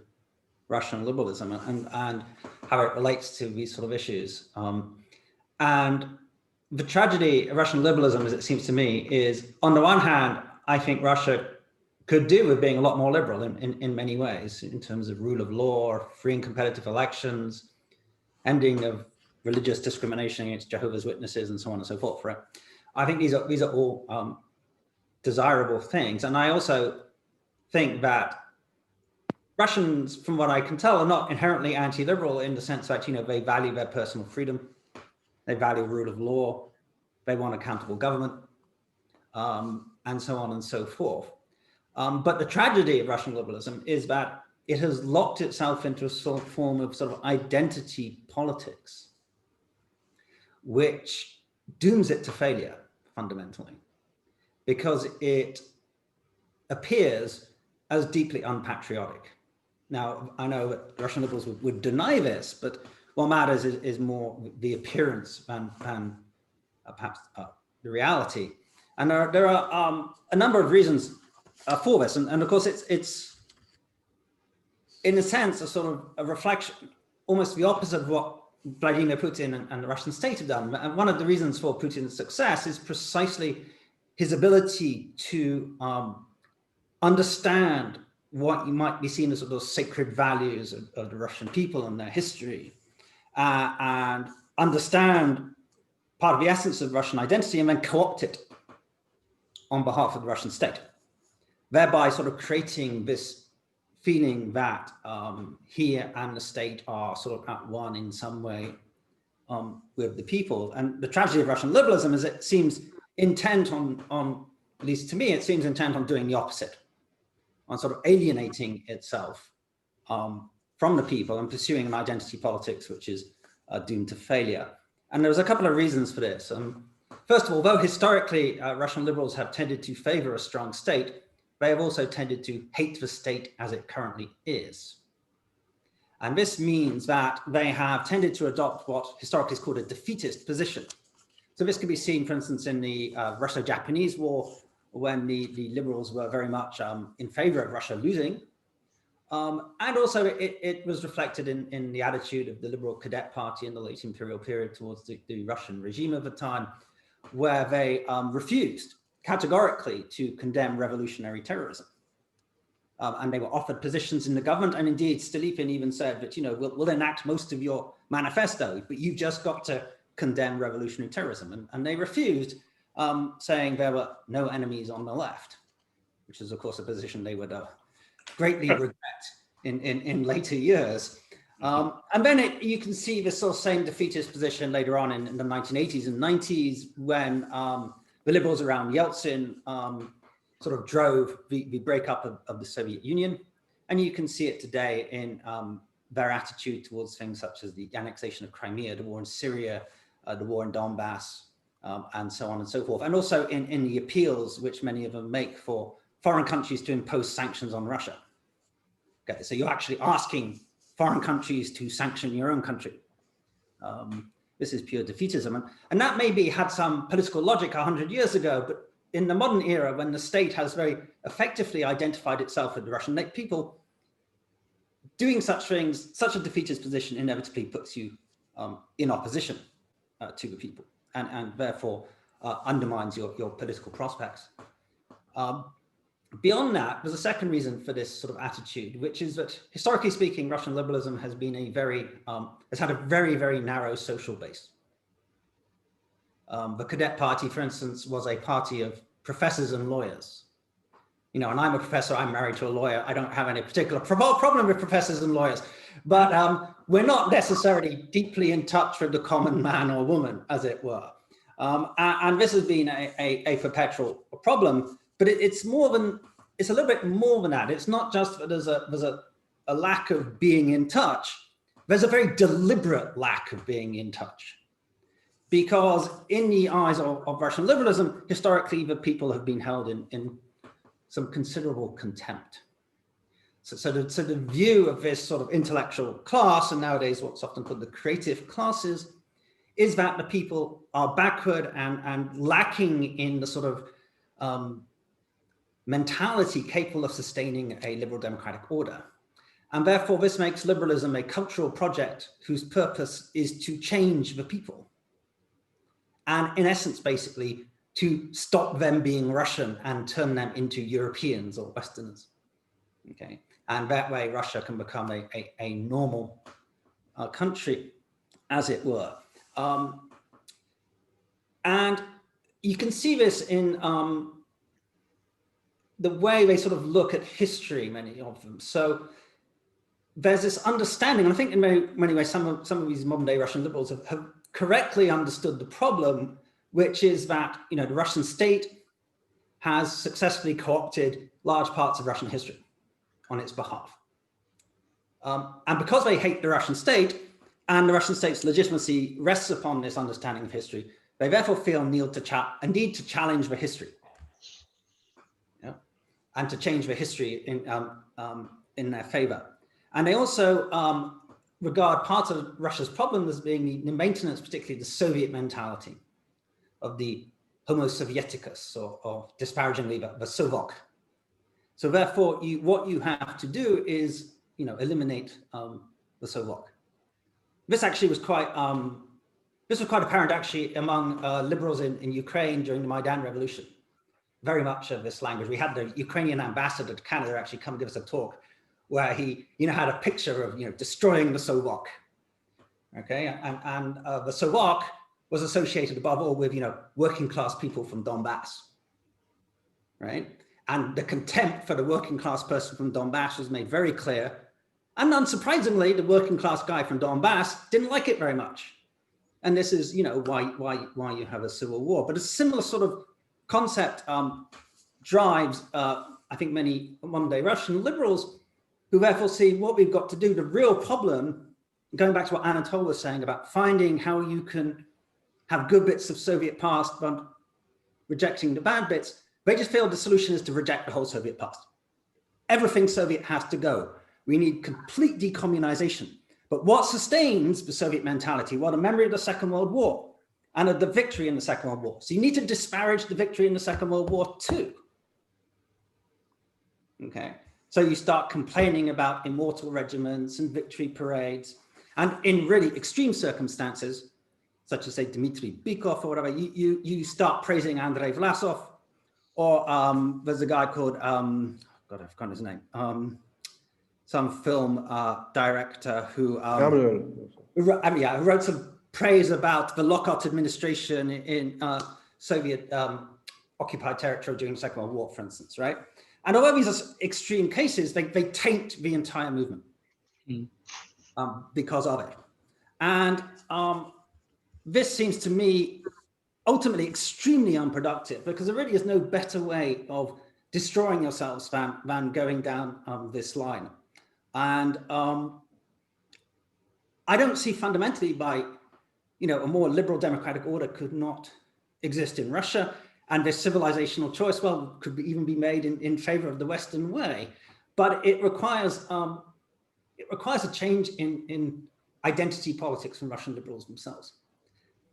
Russian liberalism and how it relates to these sort of issues. And the tragedy of Russian liberalism, as it seems to me, is, on the one hand, I think Russia could do with being a lot more liberal in many ways, in terms of rule of law, free and competitive elections, ending of religious discrimination against Jehovah's Witnesses, and so on and so forth. Right? I think these are all desirable things, and I also think that Russians, from what I can tell, are not inherently anti-liberal in the sense that they value their personal freedom, they value rule of law, they want accountable government, and so on and so forth. But the tragedy of Russian liberalism is that it has locked itself into a sort of form of sort of identity politics, which dooms it to failure fundamentally, because it appears as deeply unpatriotic. Now, I know that Russian liberals would deny this, but what matters is more the appearance than perhaps the reality. And there are a number of reasons for this, and of course it's in a sense a sort of a reflection, almost the opposite of what Vladimir Putin and the Russian state have done. And one of the reasons for Putin's success is precisely his ability to understand what you might be seen as sort of those sacred values of the Russian people and their history, and understand part of the essence of Russian identity and then co-opt it on behalf of the Russian state, thereby sort of creating this feeling that he and the state are sort of at one in some way with the people. And the tragedy of Russian liberalism is it seems intent on, at least to me, it seems intent on doing the opposite, on sort of alienating itself from the people and pursuing an identity politics which is doomed to failure. And there's a couple of reasons for this. First of all, though historically Russian liberals have tended to favor a strong state, they have also tended to hate the state as it currently is. And this means that they have tended to adopt what historically is called a defeatist position. So this can be seen, for instance, in the Russo-Japanese War, when the liberals were very much in favor of Russia losing. And also it was reflected in the attitude of the Liberal Cadet Party in the late imperial period towards the Russian regime of the time, where they refused categorically to condemn revolutionary terrorism. And they were offered positions in the government. And indeed, Stolypin even said that, we'll enact most of your manifesto, but you've just got to condemn revolutionary terrorism. And they refused, saying there were no enemies on the left, which is, of course, a position they would greatly regret in later years. And then you can see this sort of same defeatist position later on in the 1980s and 90s, when the liberals around Yeltsin sort of drove the breakup of the Soviet Union. And you can see it today in their attitude towards things such as the annexation of Crimea, the war in Syria, the war in Donbass, and so on and so forth. And also in the appeals which many of them make for foreign countries to impose sanctions on Russia. Okay, so you're actually asking foreign countries to sanction your own country. This is pure defeatism. And that maybe had some political logic 100 years ago, but in the modern era, when the state has very effectively identified itself with the Russian people, doing such things, such a defeatist position inevitably puts you in opposition to the people, and therefore undermines your political prospects. Beyond that, there's a second reason for this sort of attitude, which is that historically speaking, Russian liberalism has been has had a very, very narrow social base. The Cadet Party, for instance, was a party of professors and lawyers. And I'm a professor, I'm married to a lawyer. I don't have any particular problem with professors and lawyers, but we're not necessarily deeply in touch with the common man or woman, as it were. And this has been a perpetual problem, but it's a little bit more than that. It's not just that there's a lack of being in touch. There's a very deliberate lack of being in touch. Because in the eyes of Russian liberalism, historically, the people have been held in some considerable contempt. So the view of this sort of intellectual class, and nowadays what's often called the creative classes, is that the people are backward and lacking in the sort of mentality capable of sustaining a liberal democratic order. And therefore, this makes liberalism a cultural project whose purpose is to change the people. And in essence, basically, to stop them being Russian and turn them into Europeans or Westerners. Okay, and that way Russia can become a normal country, as it were. And you can see this in the way they sort of look at history, many of them. So there's this understanding, and I think in many ways, some of these modern day Russian liberals have correctly understood the problem, which is that the Russian state has successfully co-opted large parts of Russian history on its behalf. And because they hate the Russian state, and the Russian state's legitimacy rests upon this understanding of history, they therefore feel a need to challenge the history, and to change the history in their favor. And they also regard part of Russia's problem as being the maintenance, particularly the Soviet mentality of the Homo Sovieticus, or disparagingly, the Sovok. So therefore, what you have to do is, eliminate the Sovok. This actually was quite apparent actually among liberals in Ukraine during the Maidan Revolution. Very much of this language. We had the Ukrainian ambassador to Canada actually come give us a talk where he, had a picture of, destroying the Sovok. Okay, and the Sovok was associated above all with, working class people from Donbass, right? And the contempt for the working class person from Donbass was made very clear. And unsurprisingly, the working class guy from Donbass didn't like it very much. And this is, why you have a civil war. But a similar sort of concept drives, I think, many modern day Russian liberals, who therefore see what we've got to do, the real problem, going back to what Anatol was saying about finding how you can have good bits of Soviet past, but rejecting the bad bits. They just feel the solution is to reject the whole Soviet past. Everything Soviet has to go. We need complete decommunization. But what sustains the Soviet mentality? Well, the memory of the Second World War and of the victory in the Second World War. So you need to disparage the victory in the Second World War too. Okay, so you start complaining about immortal regiments and victory parades. And in really extreme circumstances, such as say Dmitry Bykov or whatever, you start praising Andrei Vlasov, or there's a guy called, God, I've forgotten his name, some film director who wrote some praise about the Lockout administration in Soviet occupied territory during the Second World War, for instance, right? And although these are extreme cases, they taint the entire movement because of it. And this seems to me ultimately extremely unproductive, because there really is no better way of destroying yourselves than going down this line. And I don't see fundamentally by, a more liberal democratic order could not exist in Russia. And this civilizational choice, well, could even be made in favor of the Western way. But it requires a change in identity politics from Russian liberals themselves.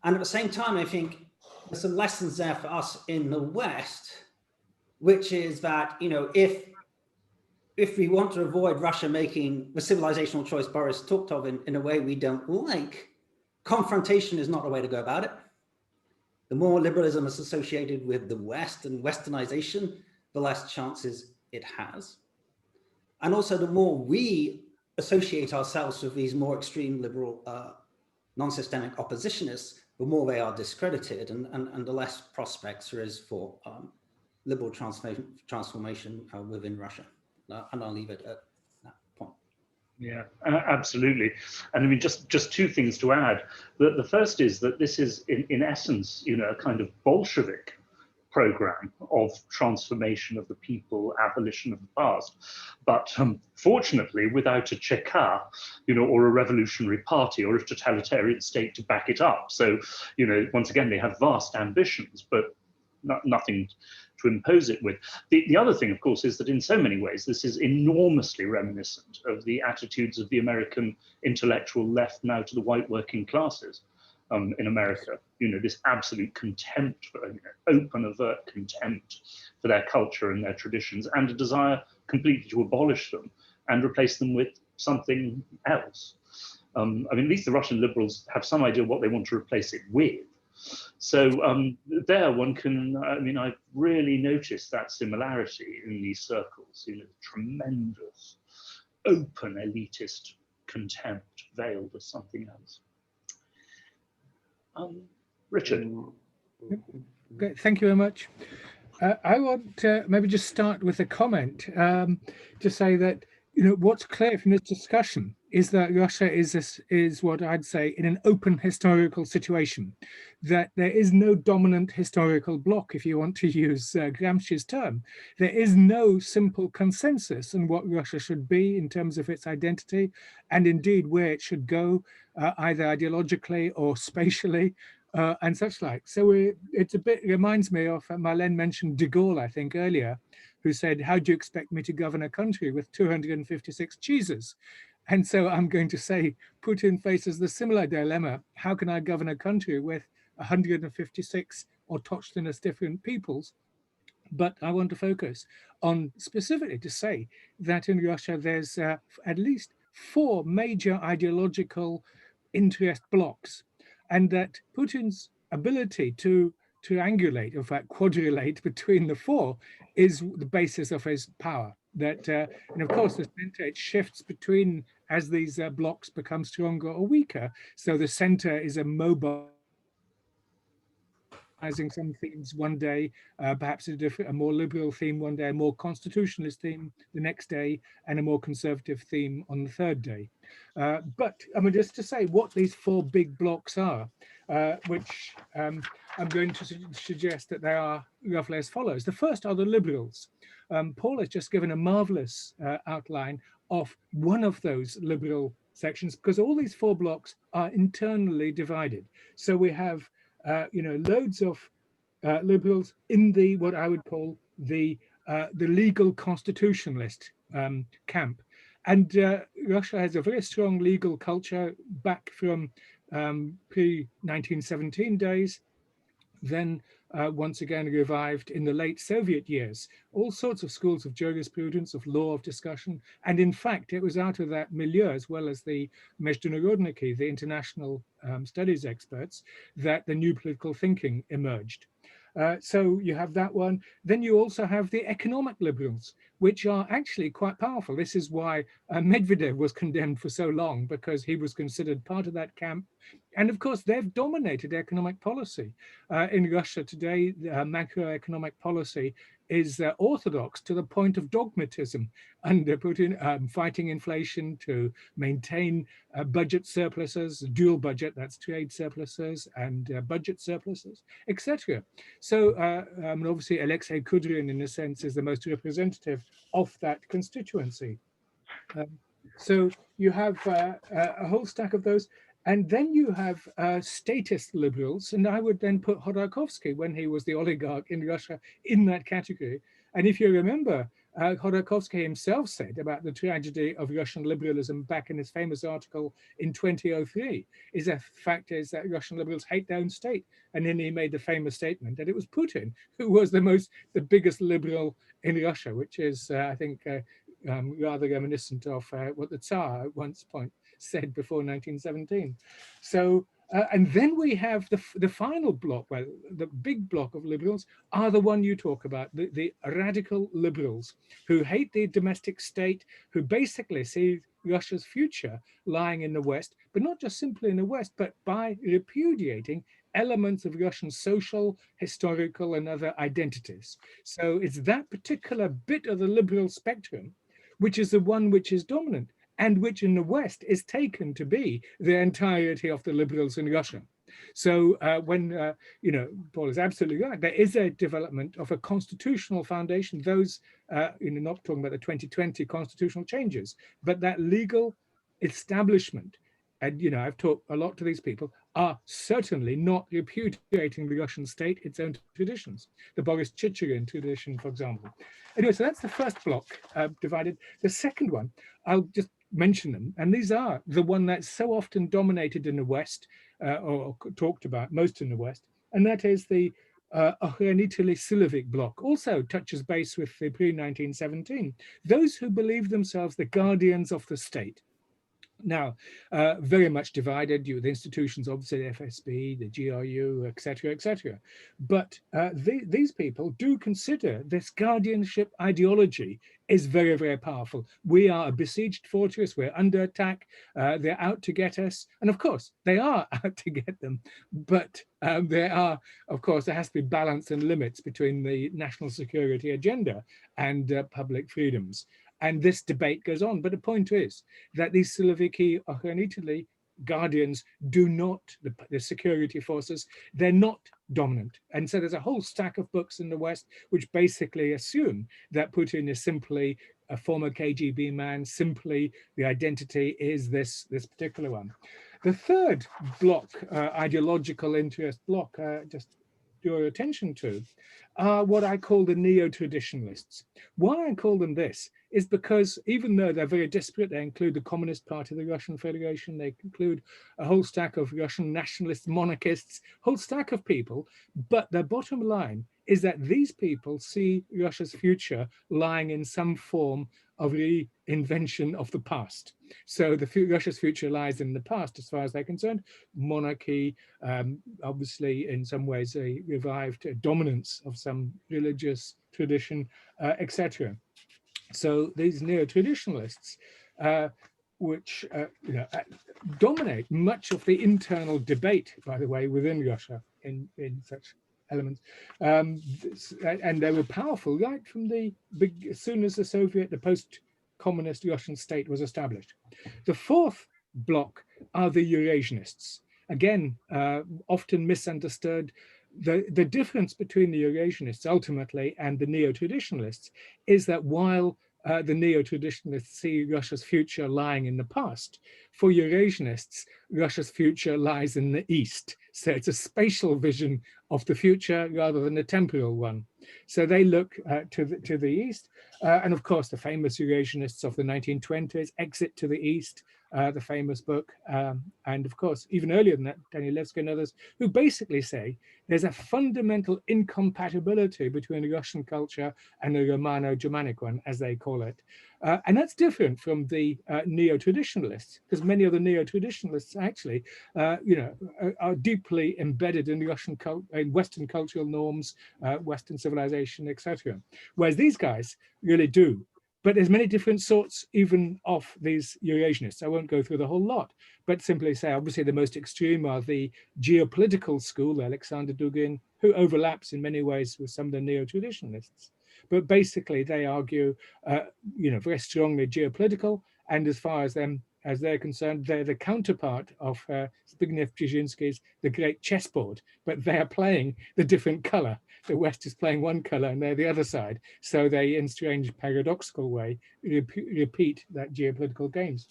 And at the same time, I think there's some lessons there for us in the West, which is that, if we want to avoid Russia making the civilizational choice Boris talked of in a way we don't like, confrontation is not the way to go about it. The more liberalism is associated with the West and Westernization, the less chances it has. And also the more we associate ourselves with these more extreme liberal non-systemic oppositionists, the more they are discredited, and the less prospects there is for liberal transformation within Russia. And I'll leave it at that point. Yeah, absolutely. And I mean, just two things to add. The first is that this is, in essence, a kind of Bolshevik program of transformation of the people, abolition of the past, but fortunately without a Cheka, or a revolutionary party or a totalitarian state to back it up. So, once again, they have vast ambitions, but nothing to impose it with. The other thing, of course, is that in so many ways, this is enormously reminiscent of the attitudes of the American intellectual left now to the white working classes in America. This absolute contempt, for, open, overt contempt for their culture and their traditions, and a desire completely to abolish them and replace them with something else. I mean, at least the Russian liberals have some idea what they want to replace it with. So there one can, I've really noticed that similarity in these circles, tremendous, open, elitist contempt veiled as something else. Richard. Great, thank you very much. I want to maybe just start with a comment to say that, what's clear from this discussion is that Russia is what I'd say in an open historical situation, that there is no dominant historical bloc, if you want to use Gramsci's term. There is no simple consensus on what Russia should be in terms of its identity, and indeed where it should go, either ideologically or spatially, and such like. So it reminds me of, Marlene mentioned de Gaulle, I think, earlier, who said, how do you expect me to govern a country with 256 cheeses? And so I'm going to say Putin faces the similar dilemma. How can I govern a country with 156 autochthonous different peoples? But I want to focus on specifically to say that in Russia, there's at least 4 major ideological interest blocks, and that Putin's ability to triangulate, in fact, quadrulate between the 4 is the basis of his power. That, and of course, the center, it shifts between as these blocks become stronger or weaker. So the center is a mobile, some themes one day, perhaps a more liberal theme one day, a more constitutionalist theme the next day, and a more conservative theme on the third day. But just to say what these 4 big blocks are, which I'm going to suggest that they are roughly as follows. The first are the liberals. Paul has just given a marvelous outline of one of those liberal sections, because all these 4 blocks are internally divided. So we have loads of liberals in the what I would call the legal constitutionalist camp. And Russia has a very strong legal culture back from pre-1917 days, then once again revived in the late Soviet years. All sorts of schools of jurisprudence, of law, of discussion. And in fact, it was out of that milieu, as well as the Международники, the international studies experts, that the new political thinking emerged. So you have that one. Then you also have the economic liberals, which are actually quite powerful. This is why Medvedev was condemned for so long, because he was considered part of that camp. And of course, they've dominated economic policy. In Russia today, macroeconomic policy is orthodox to the point of dogmatism under Putin, fighting inflation to maintain budget surpluses, dual budget, that's trade surpluses and budget surpluses, etc. So obviously Alexei Kudrin, in a sense, is the most representative of that constituency. So you have a whole stack of those. And then you have statist liberals, and I would then put Khodorkovsky, when he was the oligarch in Russia, in that category. And if you remember, Khodorkovsky himself said about the tragedy of Russian liberalism back in his famous article in 2003, is the fact is that Russian liberals hate their own state. And then he made the famous statement that it was Putin who was the biggest liberal in Russia, which is, I think, rather reminiscent of what the Tsar at one point said before 1917. So, and then we have the final block, well, the big block of liberals are the one you talk about, the radical liberals who hate the domestic state, who basically see Russia's future lying in the West, but not just simply in the West, but by repudiating elements of Russian social, historical, and other identities. So it's that particular bit of the liberal spectrum, which is the one which is dominant, and which in the West is taken to be the entirety of the liberals in Russia. So when, Paul is absolutely right, there is a development of a constitutional foundation, those, not talking about the 2020 constitutional changes, but that legal establishment, and I've talked a lot to these people, are certainly not repudiating the Russian state, its own traditions, the Boris Chicherin tradition, for example. Anyway, so that's the first block divided. The second one, I'll just mention them, and these are the one that's so often dominated in the West, or talked about most in the West, and that is the Охранители Silovic bloc, also touches base with the pre-1917, those who believe themselves the guardians of the state. Now, very much divided, the institutions, obviously the FSB, the GRU, etc., etc. But these people do consider this guardianship ideology is very, very powerful. We are a besieged fortress, we're under attack, they're out to get us. And of course, they are out to get them. But there has to be balance and limits between the national security agenda and public freedoms. And this debate goes on. But the point is that these Siloviki Охранители guardians do not, the security forces, they're not dominant. And so there's a whole stack of books in the West which basically assume that Putin is simply a former KGB man, simply the identity is this particular one. The third block, ideological interest block, just draw your attention to, are what I call the neo-traditionalists. Why I call them this is because even though they're very disparate, they include the Communist Party of the Russian Federation, they include a whole stack of Russian nationalists, monarchists, whole stack of people, but their bottom line is that these people see Russia's future lying in some form of reinvention of the past. So Russia's future lies in the past as far as they're concerned. Monarchy, obviously in some ways a revived dominance of some religious tradition, etc. So these neo-traditionalists, which dominate much of the internal debate, by the way, within Russia in such elements, and they were powerful right from as soon as the post-communist Russian state was established. The fourth block are the Eurasianists. Again, often misunderstood. The difference between the Eurasianists ultimately and the neo-traditionalists is that while the neo-traditionalists see Russia's future lying in the past. For Eurasianists, Russia's future lies in the East. So it's a spatial vision of the future rather than a temporal one. So they look to the East. And of course, the famous Eurasianists of the 1920s, Exit to the East, the famous book. And of course, even earlier than that, Danielewski and others, who basically say there's a fundamental incompatibility between Russian culture and the Romano-Germanic one, as they call it. And that's different from the neo-traditionalists, because many of the neo-traditionalists actually, are deeply embedded in Russian in Western cultural norms, Western civilization, etc. Whereas these guys really do. But there's many different sorts even of these Eurasianists. I won't go through the whole lot, but simply say, obviously the most extreme are the geopolitical school, Alexander Dugin, who overlaps in many ways with some of the neo-traditionalists. But basically they argue, very strongly geopolitical, and as far as they're concerned, they're the counterpart of Zbigniew Brzezinski's The Great Chessboard, but they are playing the different color. The West is playing one color and they're the other side. So they, in strange paradoxical way, repeat that geopolitical games.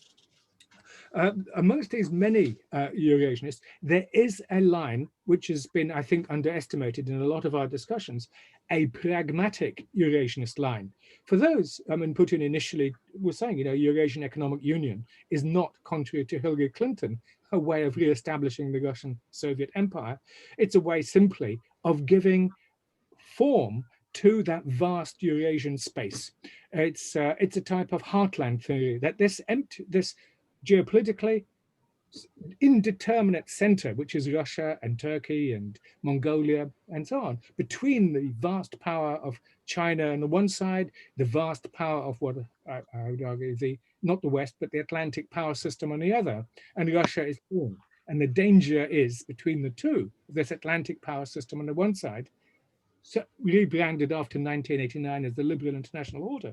Amongst these many Eurasianists, there is a line which has been, I think, underestimated in a lot of our discussions, a pragmatic Eurasianist line. For those, Putin initially was saying, Eurasian Economic Union is not, contrary to Hillary Clinton, a way of re-establishing the Russian Soviet Empire. It's a way simply of giving form to that vast Eurasian space. It's a type of heartland theory that this geopolitically indeterminate center, which is Russia and Turkey and Mongolia and so on, between the vast power of China on the one side, the vast power of what I would argue not the West, but the Atlantic power system on the other, and Russia is born. And the danger is between the two, this Atlantic power system on the one side, so rebranded after 1989 as the liberal international order,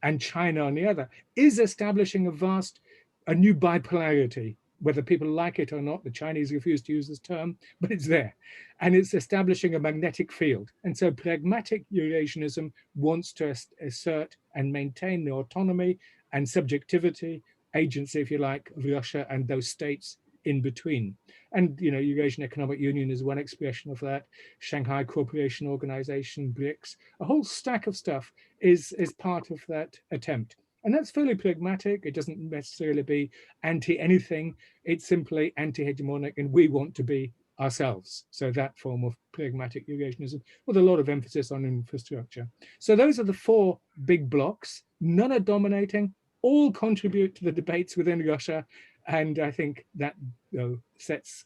and China on the other, is establishing a new bipolarity, whether people like it or not. The Chinese refuse to use this term, but it's there. And it's establishing a magnetic field. And so pragmatic Eurasianism wants to assert and maintain the autonomy and subjectivity, agency, if you like, of Russia and those states in between. And, Eurasian Economic Union is one expression of that. Shanghai Cooperation Organization, BRICS, a whole stack of stuff is part of that attempt. And that's fairly pragmatic. It doesn't necessarily be anti-anything. It's simply anti-hegemonic, and we want to be ourselves. So that form of pragmatic Eurasianism with a lot of emphasis on infrastructure. So those are the four big blocks. None are dominating, all contribute to the debates within Russia. And I think that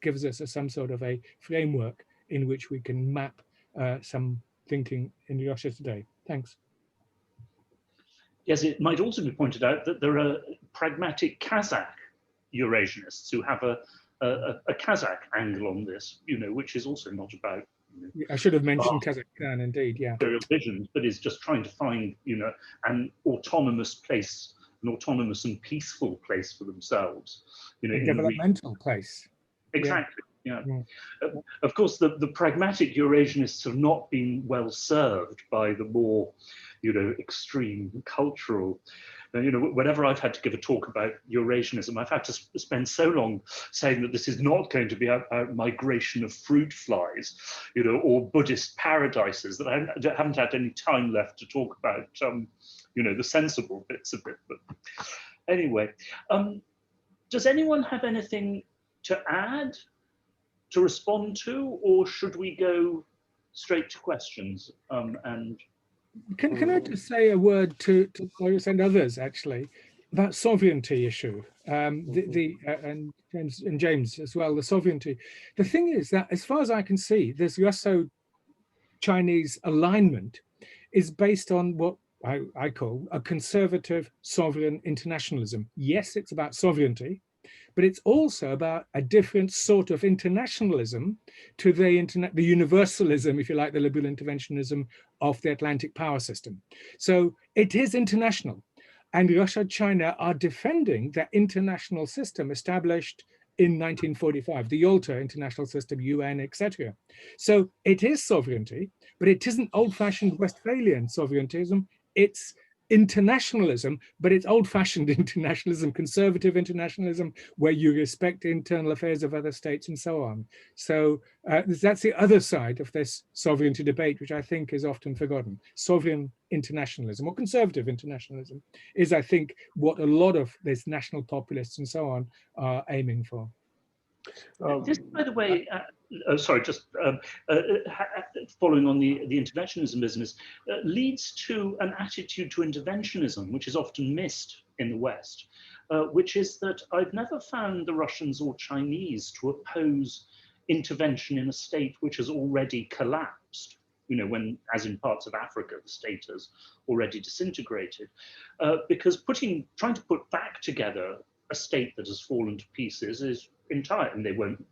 gives us some sort of a framework in which we can map some thinking in Russia today. Thanks. Yes, it might also be pointed out that there are pragmatic Kazakh Eurasianists who have a Kazakh angle on this, which is also not about. I should have mentioned Kazakhstan, indeed, yeah. Visions, but is just trying to find, an autonomous place, an autonomous and peaceful place for themselves. A developmental place. Exactly. Yeah. Of course, the pragmatic Eurasianists have not been well served by the more, extreme cultural. Whenever I've had to give a talk about Eurasianism, I've had to spend so long saying that this is not going to be about migration of fruit flies, or Buddhist paradises, that I haven't had any time left to talk about, the sensible bits of it. But anyway, does anyone have anything to add, to respond to, or should we go straight to questions? Can I just say a word to Boris and others actually about sovereignty issue, and James as well, the sovereignty. The thing is that, as far as I can see, this Russo-Chinese alignment is based on what I call a conservative sovereign internationalism. Yes, it's about sovereignty, but it's also about a different sort of internationalism to the universalism, if you like, the liberal interventionism of the Atlantic power system. So it is international, and Russia and China are defending that international system established in 1945, the Yalta international system, UN, etc. So it is sovereignty, but it isn't old-fashioned Westphalian sovereigntism. It's internationalism, but it's old-fashioned internationalism, conservative internationalism, where you respect internal affairs of other states and so on. So that's the other side of this sovereignty debate, which I think is often forgotten. Sovereign internationalism or conservative internationalism is, I think, what a lot of these national populists and so on are aiming for. This, by the way, sorry, just following on the interventionism business, leads to an attitude to interventionism, which is often missed in the West, which is that I've never found the Russians or Chinese to oppose intervention in a state which has already collapsed. You know, when, as in parts of Africa, the state has already disintegrated, because trying to put back together a state that has fallen to pieces is entirely, and they won't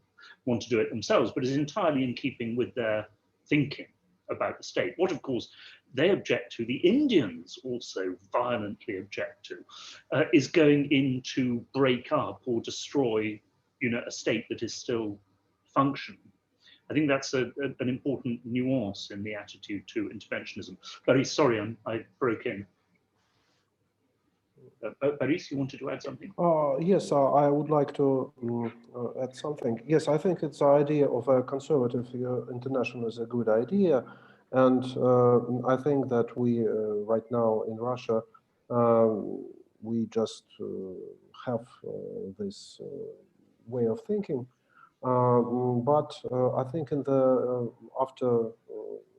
want to do it themselves, but is entirely in keeping with their thinking about the state. What, of course, they object to, the Indians also violently object to, is going in to break up or destroy, you know, a state that is still functioning. I think that's an important nuance in the attitude to interventionism. Boris, sorry, I broke in. Boris, you wanted to add something? Yes, I would like to add something. Yes, I think it's the idea of a conservative international is a good idea. And I think that we, right now in Russia, we just have this way of thinking. But I think in the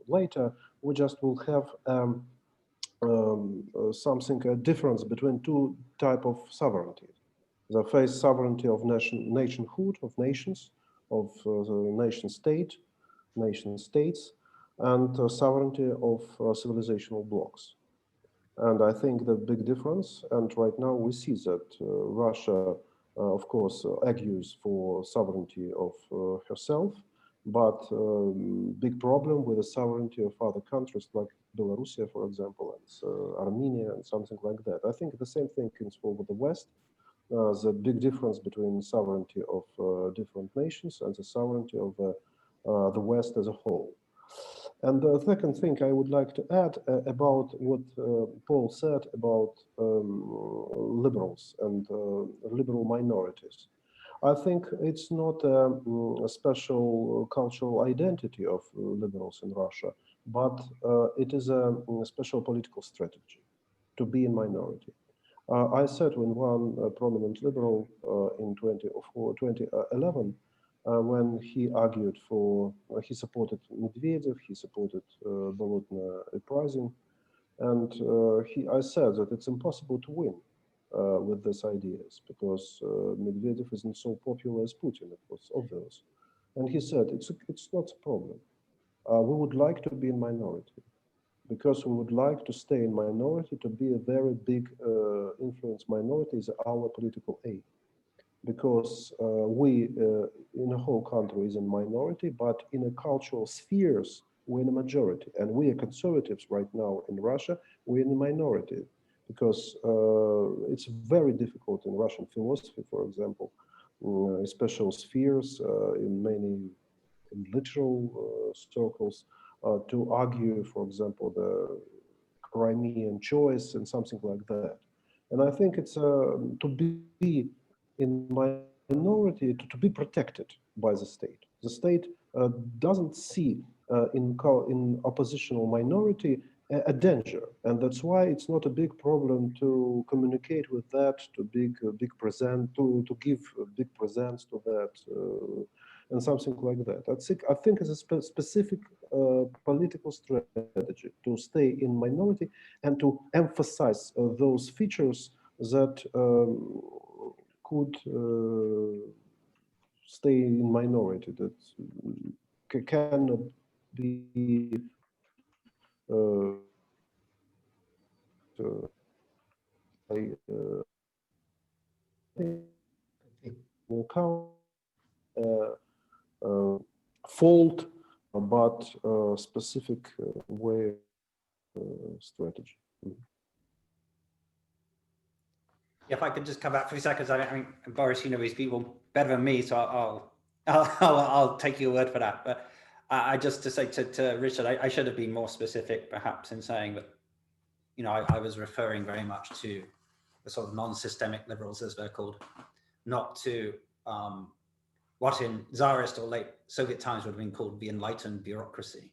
later, we just will have something, a difference between two types of sovereignty. The first sovereignty of nationhood, of nations, of the nation states, and sovereignty of civilizational blocks. And I think the big difference, and right now we see that Russia, of course, argues for sovereignty of herself, but big problem with the sovereignty of other countries like Belarus, for example, and Armenia, and something like that. I think the same thing is for the West. The big difference between sovereignty of different nations and the sovereignty of the West as a whole. And the second thing I would like to add about what Paul said about liberals and liberal minorities. I think it's not a special cultural identity of liberals in Russia, but it is a special political strategy to be in minority. I said when one prominent liberal in 2011, when he argued for, he supported Medvedev, he supported Bolotna uprising, and I said that it's impossible to win with these ideas because Medvedev isn't so popular as Putin, it was obvious. And he said, it's not a problem. We would like to be in minority because we would like to stay in minority. To be a very big influence minority is our political aim. Because we in a whole country is in minority, but in a cultural spheres, we're in a majority. And we are conservatives right now in Russia, we're in a minority because it's very difficult in Russian philosophy, for example, special spheres in many literal circles to argue, for example, the Crimean choice and something like that. And I think it's to be in minority to be protected by the state. The state doesn't see in oppositional minority a danger, and that's why it's not a big problem to communicate with that, to to give big presents to that, and something like that. I think it's a specific political strategy to stay in minority and to emphasize those features that could stay in minority, that cannot be fault, but specific way strategy. If I could just come back for a few seconds, I mean, Boris, you know these people better than me, so I'll take your word for that. But I just to say to Richard, I should have been more specific, perhaps, in saying that, I was referring very much to the sort of non-systemic liberals, as they're called, not to what in Tsarist or late Soviet times would have been called the enlightened bureaucracy.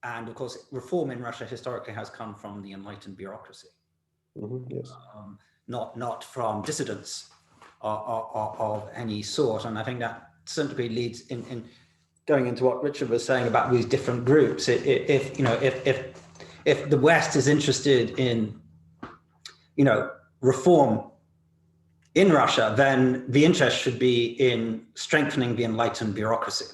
And of course, reform in Russia historically has come from the enlightened bureaucracy, Yes. not from dissidents of any sort. And I think that simply leads in going into what Richard was saying about these different groups. If the West is interested in reform in Russia, then the interest should be in strengthening the enlightened bureaucracy,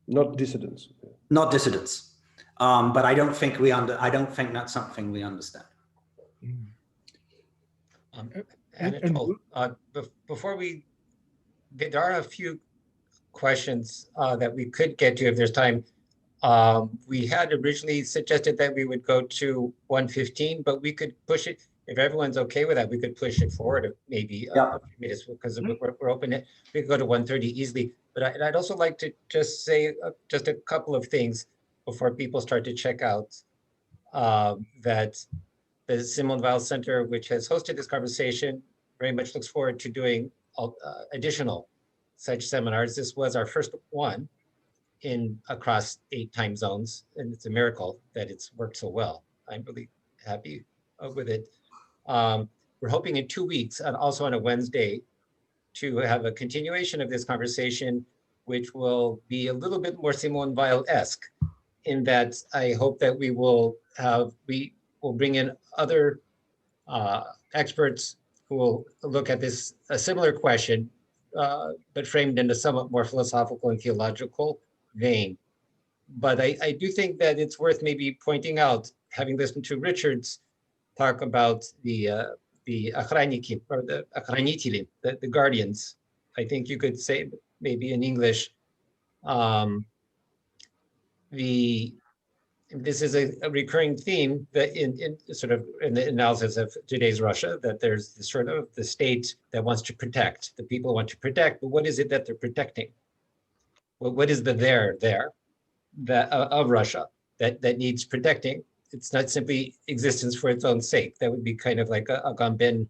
Not dissidents. not dissidents. But I don't think that's something we understand. Anatol, before there are a few questions that we could get to if there's time. We had originally suggested that we would go to 1:15, but we could push it, if everyone's okay with that, we could push it forward maybe a few minutes, because we're open. We could go to 1:30 easily. But I'd also like to just say just a couple of things before people start to check out, that the Simone Weil Center, which has hosted this conversation, very much looks forward to doing additional such seminars. This was our first one across 8 time zones, and it's a miracle that it's worked so well. I'm really happy with it. We're hoping in 2 weeks, and also on a Wednesday, to have a continuation of this conversation, which will be a little bit more Simone Weil-esque, in that I hope that we will bring in other experts who will look at this, a similar question, but framed in a somewhat more philosophical and theological vein. But I do think that it's worth maybe pointing out, having listened to Richard's talk about the Akhranikim, or the Akhranitili, the guardians. I think you could say maybe in English, this is a recurring theme that in the analysis of today's Russia, that there's this sort of the state that wants to protect, the people want to protect, but what is it that they're protecting? Well, what is the there that of Russia that needs protecting? It's not simply existence for its own sake. That would be kind of like a Agamben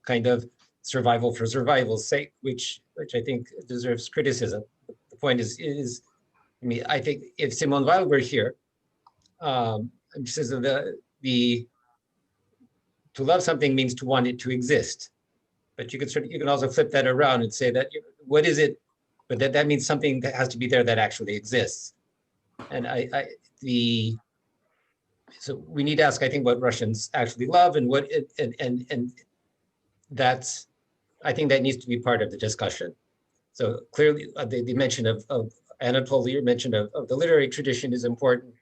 kind of survival for survival's sake, which I think deserves criticism. The point is, I mean, I think if Simone Weil were here, says to love something means to want it to exist, but you can also flip that around and say that what is it, but that means something that has to be there that actually exists. And so we need to ask, I think, what Russians actually love, and and that's, I think that needs to be part of the discussion. So clearly, the mention of Anatol Lieven, mention of the literary tradition is important.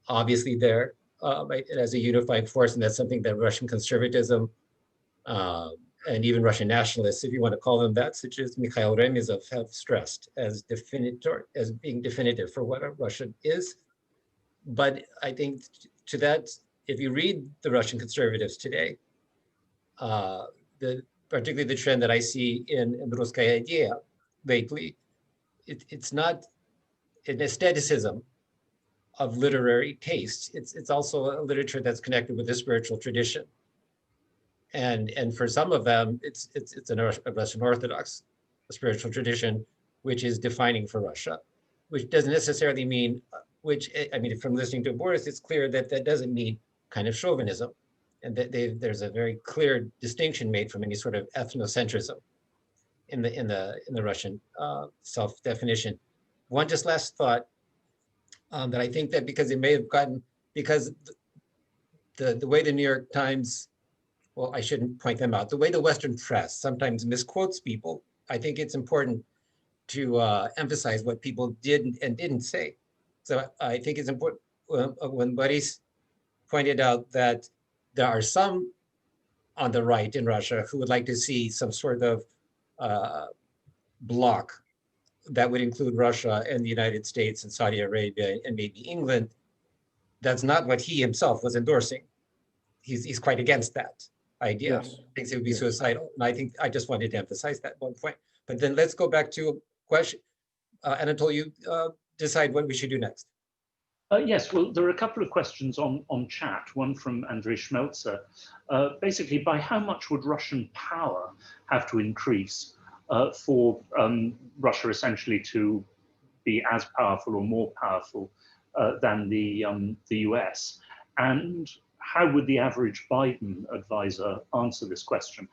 Obviously, there as a unifying force, and that's something that Russian conservatism and even Russian nationalists, if you want to call them that, such as Mikhail Remezov, have stressed as being definitive for what a Russian is. But I think to that, if you read the Russian conservatives today, particularly the trend that I see in the Ruskaya idea lately, it's not an aestheticism of literary taste. It's also a literature that's connected with the spiritual tradition. And for some of them, it's a Russian Orthodox spiritual tradition, which is defining for Russia, which doesn't necessarily mean, from listening to Boris, it's clear that that doesn't mean kind of chauvinism, and that there's a very clear distinction made from any sort of ethnocentrism in the Russian self-definition. One just last thought, that I think that because the way the New York Times, well, I shouldn't point them out, the way the Western press sometimes misquotes people, I think it's important to emphasize what people did and didn't say. So I think it's important when Boris pointed out that there are some on the right in Russia who would like to see some sort of bloc that would include Russia and the United States and Saudi Arabia and maybe England. That's not what he himself was endorsing. He's quite against that idea. Yes. Thinks it would be suicidal. And I think I just wanted to emphasize that one point. But then let's go back to a question. Anatol, you decide what we should do next. Yes, well, there are a couple of questions on chat, one from Andrei Schmelzer. Basically, by how much would Russian power have to increase for Russia essentially to be as powerful or more powerful than the US? And how would the average Biden advisor answer this question?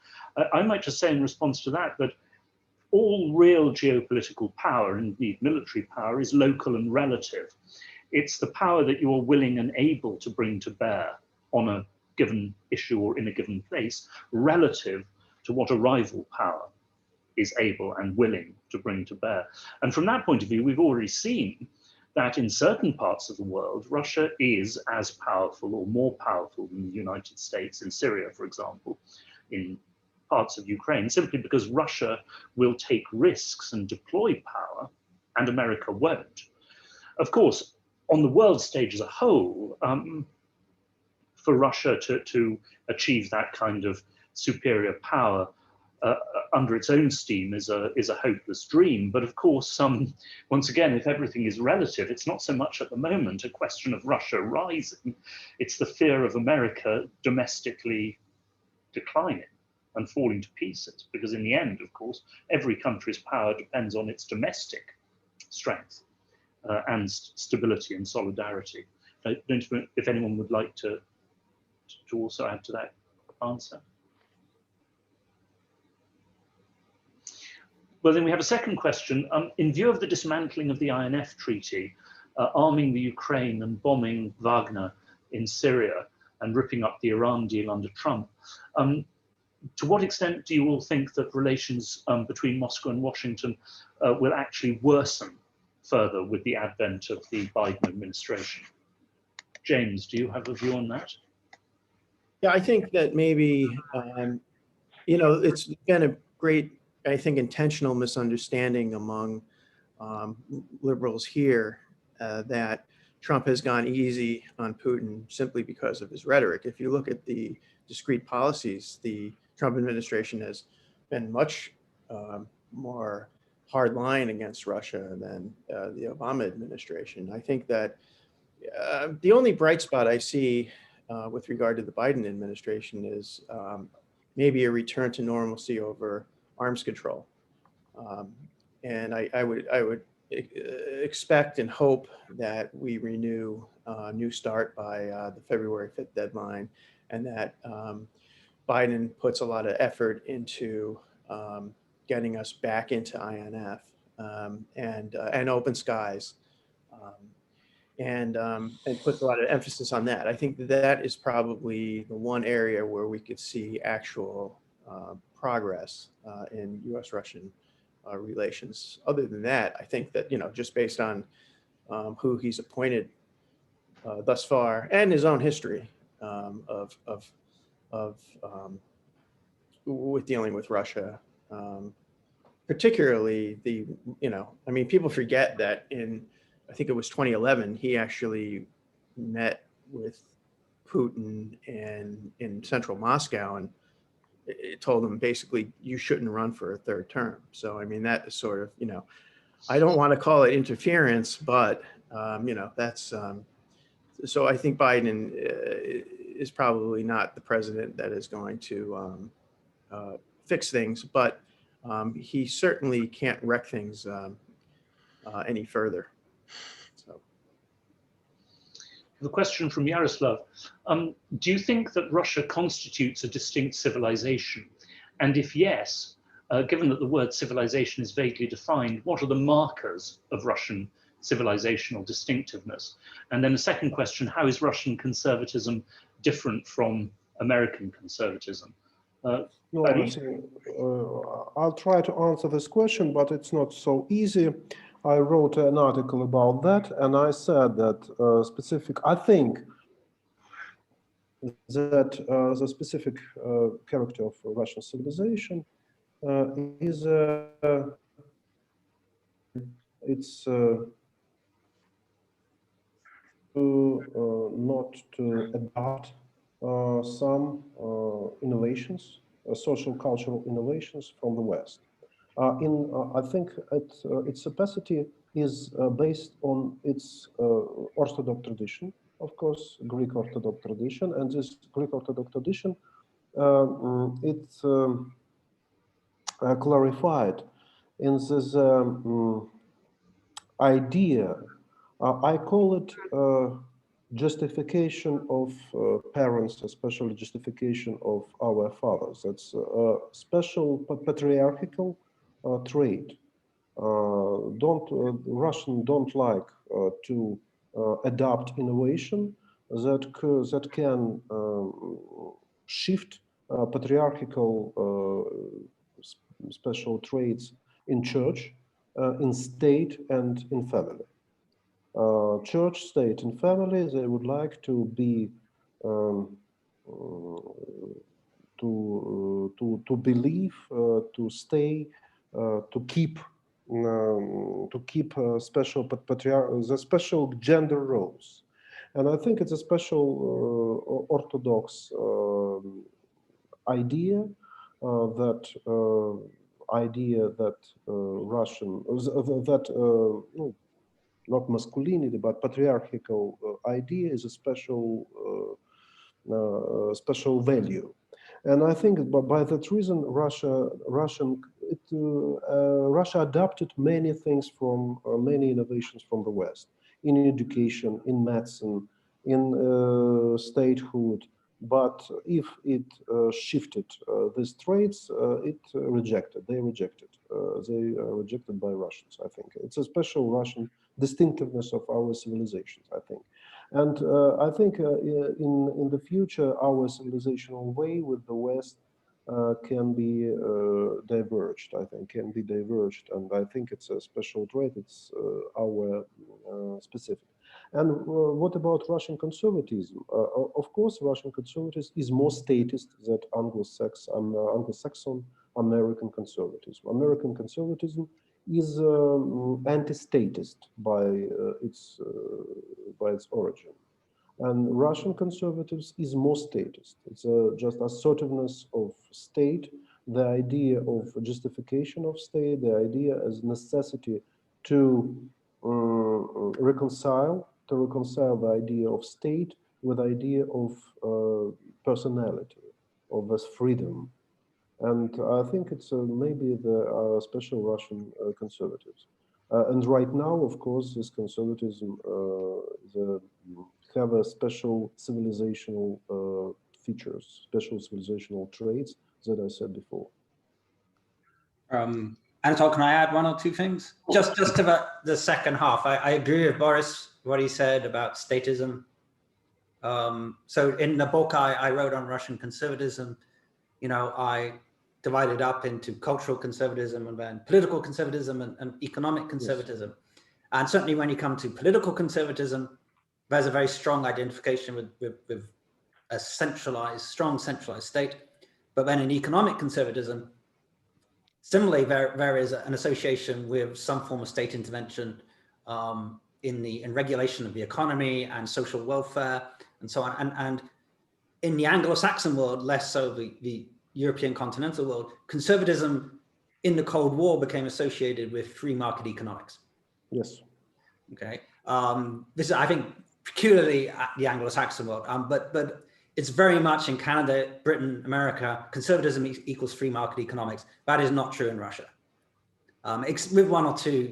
I might just say in response to that, that all real geopolitical power, indeed military power, is local and relative. It's the power that you are willing and able to bring to bear on a given issue or in a given place, relative to what a rival power is able and willing to bring to bear. And from that point of view, we've already seen that in certain parts of the world, Russia is as powerful or more powerful than the United States, in Syria, for example, in parts of Ukraine, simply because Russia will take risks and deploy power, and America won't. Of course, on the world stage as a whole, for Russia to achieve that kind of superior power under its own steam is a hopeless dream. But of course, once again, if everything is relative, it's not so much at the moment a question of Russia rising, it's the fear of America domestically declining and falling to pieces. Because in the end, of course, every country's power depends on its domestic strength and stability and solidarity. I don't know if anyone would like to also add to that answer. Well, then we have a second question. In view of the dismantling of the INF Treaty, arming the Ukraine and bombing Wagner in Syria and ripping up the Iran deal under Trump, to what extent do you all think that relations between Moscow and Washington will actually worsen further with the advent of the Biden administration? James, do you have a view on that? Yeah, I think that maybe, it's been a great, I think, intentional misunderstanding among liberals here that Trump has gone easy on Putin simply because of his rhetoric. If you look at the discrete policies, the Trump administration has been much more hard line against Russia than the Obama administration. I think that the only bright spot I see with regard to the Biden administration is maybe a return to normalcy over arms control. And I would expect and hope that we renew New START by the February 5th deadline, and that Biden puts a lot of effort into getting us back into INF and open skies, and puts a lot of emphasis on that. I think that is probably the one area where we could see actual progress in U.S.-Russian relations. Other than that, I think that, just based on who he's appointed thus far and his own history with dealing with Russia, particularly people forget that I think it was 2011, he actually met with Putin in central Moscow, and it told him basically, you shouldn't run for a third term. So, that is sort of, I don't want to call it interference, but, that's, so I think Biden is probably not the president that is going to fix things, but he certainly can't wreck things any further. So, the question from Yaroslav, do you think that Russia constitutes a distinct civilization? And if yes, given that the word civilization is vaguely defined, what are the markers of Russian civilizational distinctiveness? And then a second question, how is Russian conservatism different from American conservatism? I'll try to answer this question, but it's not so easy. I wrote an article about that, and I said that I think that the specific character of Russian civilization is not to adopt some innovations, social cultural innovations from the West. I think its capacity is based on its Orthodox tradition, of course, Greek Orthodox tradition, and this Greek Orthodox tradition, it's clarified in this idea. I call it justification of parents, especially justification of our fathers. That's a special patriarchal trait. Russian don't like to adopt innovation that can shift patriarchal special traits in church, in state, and in family. Church, state, and family, they would like to be to believe, to stay, to keep special the special gender roles, and I think it's a special Orthodox idea that Russian not masculinity but patriarchal idea is a special special value. And I think by that reason, Russia adopted many things from many innovations from the West, in education, in medicine, in statehood. But if it shifted these traits, they are rejected by Russians. I think it's a special Russian distinctiveness of our civilizations, I think. And I think in the future, our civilizational way with the West can be diverged, I think, And I think it's a special trait, it's our specific. And what about Russian conservatism? Of course, Russian conservatism is more statist than Anglo-Saxon American conservatism. American conservatism is anti-statist by its origin, and Russian conservatives is more statist. It's just assertiveness of state, the idea of justification of state, the idea as necessity to reconcile the idea of state with the idea of personality, of this freedom. And I think it's maybe the special Russian conservatives. And right now, of course, this conservatism have a special civilizational features, special civilizational traits that I said before. Anatol, can I add one or two things? Just to the second half, I agree with Boris, what he said about statism. So in the book I wrote on Russian conservatism, I divided up into cultural conservatism and then political conservatism and economic conservatism. Yes. And certainly when you come to political conservatism, there's a very strong identification with a strong centralized state. But then in economic conservatism, similarly, there is an association with some form of state intervention in regulation of the economy and social welfare and so on. And in the Anglo-Saxon world, less so the European continental world, conservatism in the Cold War became associated with free market economics. Yes. Okay. This is, I think, peculiarly the Anglo-Saxon world, but it's very much in Canada, Britain, America, conservatism equals free market economics. That is not true in Russia, with one or two,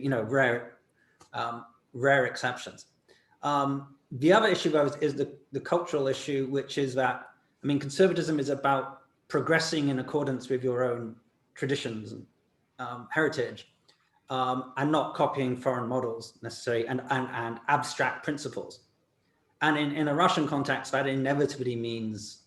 rare exceptions. The other issue is the cultural issue, which is that, conservatism is about progressing in accordance with your own traditions and heritage, and not copying foreign models necessarily, and abstract principles. And in a Russian context, that inevitably means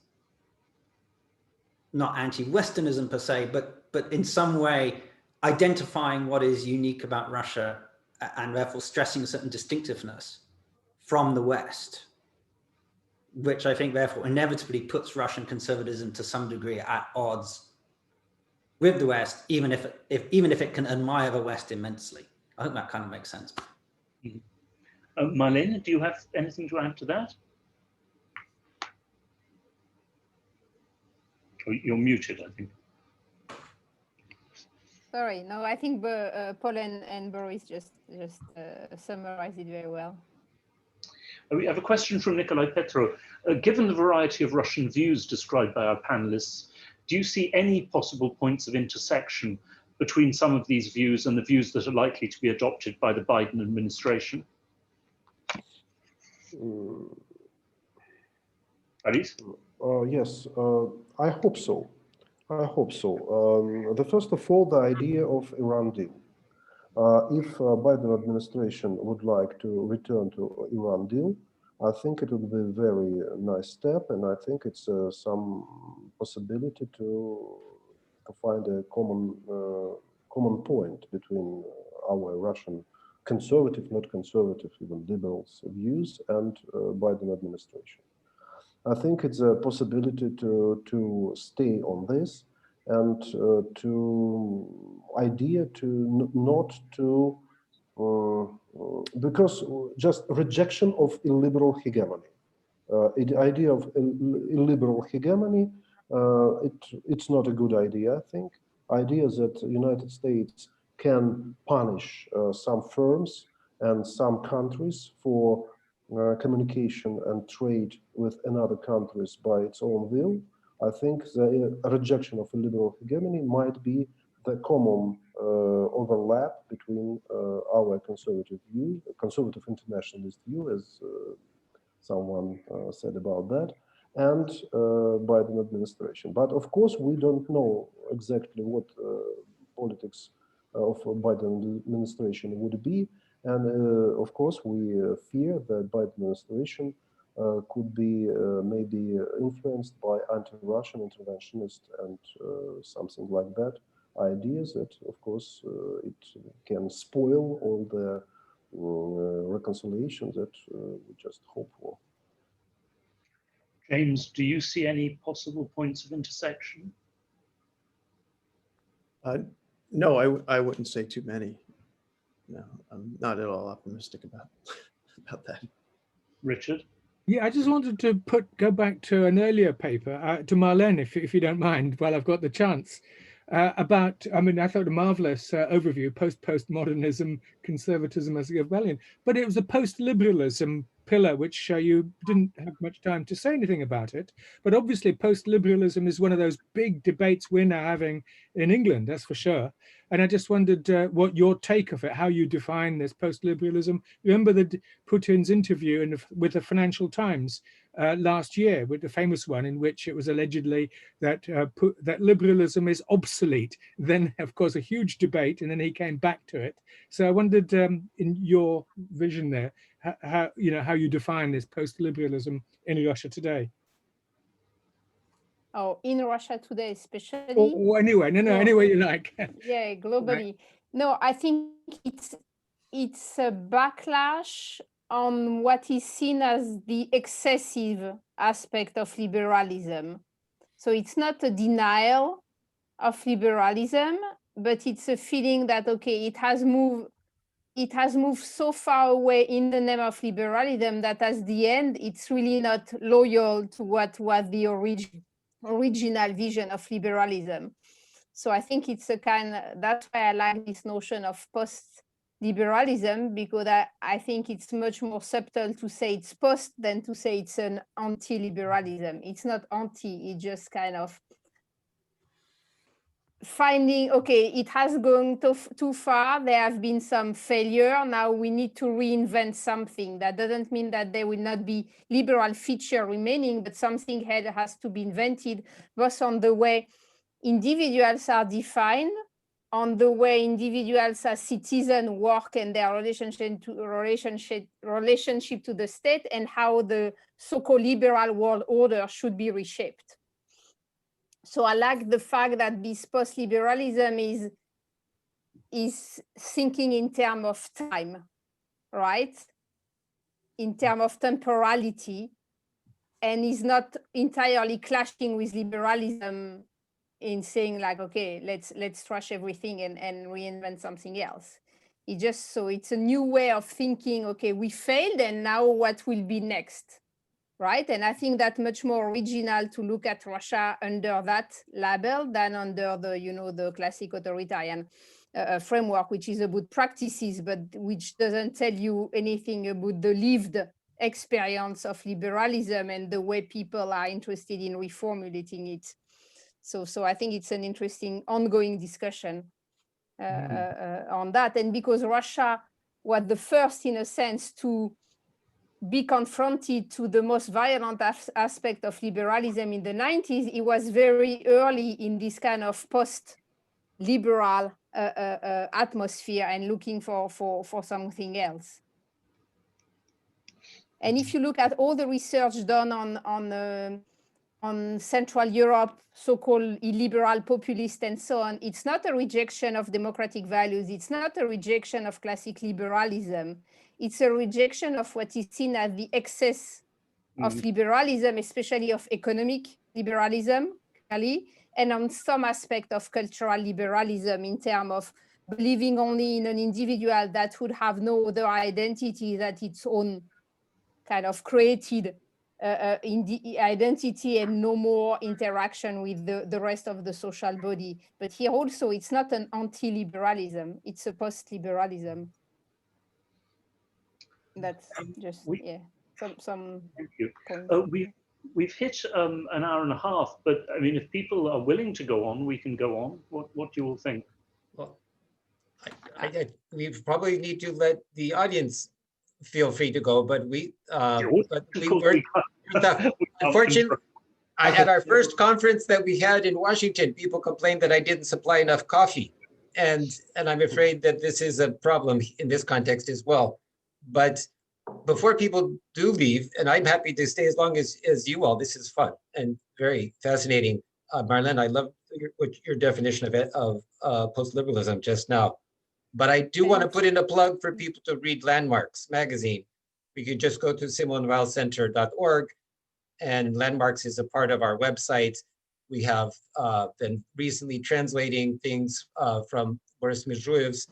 not anti-Westernism per se, but in some way identifying what is unique about Russia and therefore stressing a certain distinctiveness from the West, which I think therefore inevitably puts Russian conservatism to some degree at odds with the West, even if it can admire the West immensely. I hope that kind of makes sense. Mm-hmm. Marlene, do you have anything to add to that? Oh, you're muted, I think. Sorry, no, I think Paul and Boris just summarized it very well. We have a question from Nikolai Petro. Given the variety of Russian views described by our panelists, do you see any possible points of intersection between some of these views and the views that are likely to be adopted by the Biden administration? Alice? Yes, I hope so. I hope so. The first of all, the idea of Iran deal. If Biden administration would like to return to Iran deal, I think it would be a very nice step, and I think it's some possibility to find a common point between our Russian conservative, not conservative, even liberals views and Biden administration. I think it's a possibility to stay on this and to idea to not to because just rejection of illiberal hegemony. The idea of illiberal hegemony, it's not a good idea, I think. Idea that the United States can punish some firms and some countries for communication and trade with another countries by its own will. I think the rejection of illiberal hegemony might be the common overlap between our conservative view, conservative internationalist view, as someone said about that, and Biden administration. But of course, we don't know exactly what politics of Biden administration would be. And of course, we fear that Biden administration could be maybe influenced by anti-Russian interventionist and something like that. Ideas that, of course, it can spoil all the reconciliation that we just hope for. James, do you see any possible points of intersection? No, I wouldn't say too many. No, I'm not at all optimistic about that. Richard? Yeah, I just wanted to go back to an earlier paper, to Marlene, if you don't mind, while I've got the chance, about, I mean, I thought a marvelous overview, postmodernism, conservatism as a rebellion, but it was a post-liberalism pillar, which you didn't have much time to say anything about it. But obviously post-liberalism is one of those big debates we're now having in England, that's for sure. And I just wondered what your take of it, how you define this post-liberalism. Remember Putin's interview with the Financial Times last year, with the famous one in which it was allegedly that that liberalism is obsolete. Then, of course, a huge debate, and then he came back to it. So I wondered, in your vision there, how you define this post-liberalism in Russia today. Oh, in Russia today, especially. Or anyway, any way you like. Yeah, globally. No, I think it's a backlash on what is seen as the excessive aspect of liberalism. So it's not a denial of liberalism, but it's a feeling that, okay, it has moved so far away in the name of liberalism that at the end, it's really not loyal to what was the original vision of liberalism. So I think it's that's why I like this notion of post-liberalism, because I think it's much more subtle to say it's post than to say it's an anti-liberalism. It's not anti, it's just kind of finding, okay, it has gone too far, there have been some failure, now we need to reinvent something. That doesn't mean that there will not be liberal feature remaining, but something has to be invented, both on the way individuals are defined, on the way individuals as citizens work and their relationship to the state, and how the so-called liberal world order should be reshaped. So I like the fact that this post-liberalism is thinking in terms of time, right? In terms of temporality, and is not entirely clashing with liberalism in saying like, okay, let's trash everything and reinvent something else. It's a new way of thinking, okay, we failed and now what will be next? right? And I think that's much more original to look at Russia under that label than under the, you know, the classic authoritarian framework, which is about practices, but which doesn't tell you anything about the lived experience of liberalism and the way people are interested in reformulating it. So I think it's an interesting ongoing discussion on that. And because Russia was the first, in a sense, to be confronted to the most violent aspect of liberalism in the 90s, it was very early in this kind of post-liberal atmosphere and looking for something else. And if you look at all the research done on Central Europe, so-called illiberal populist and so on, it's not a rejection of democratic values. It's not a rejection of classic liberalism. It's a rejection of what is seen as the excess of liberalism, especially of economic liberalism, and on some aspect of cultural liberalism in terms of believing only in an individual that would have no other identity than its own kind of created identity and no more interaction with the rest of the social body. But here also, it's not an anti-liberalism, it's a post-liberalism. That's just, some Thank you. points. We've hit an hour and a half, but I mean, if people are willing to go on, we can go on. What do you all think? Well, we probably need to let the audience feel free to go, but we weren't. Unfortunately, at our first conference that we had in Washington, people complained that I didn't supply enough coffee, and I'm afraid that this is a problem in this context as well. But before people do leave, and I'm happy to stay as long as you all. This is fun and very fascinating. Marlene, I love your definition of post-liberalism just now. But I do want to put in a plug for people to read Landmarks magazine. We could just go to SimoneWeilCenter.org, and Landmarks is a part of our website. We have been recently translating things from Boris Mezhuev's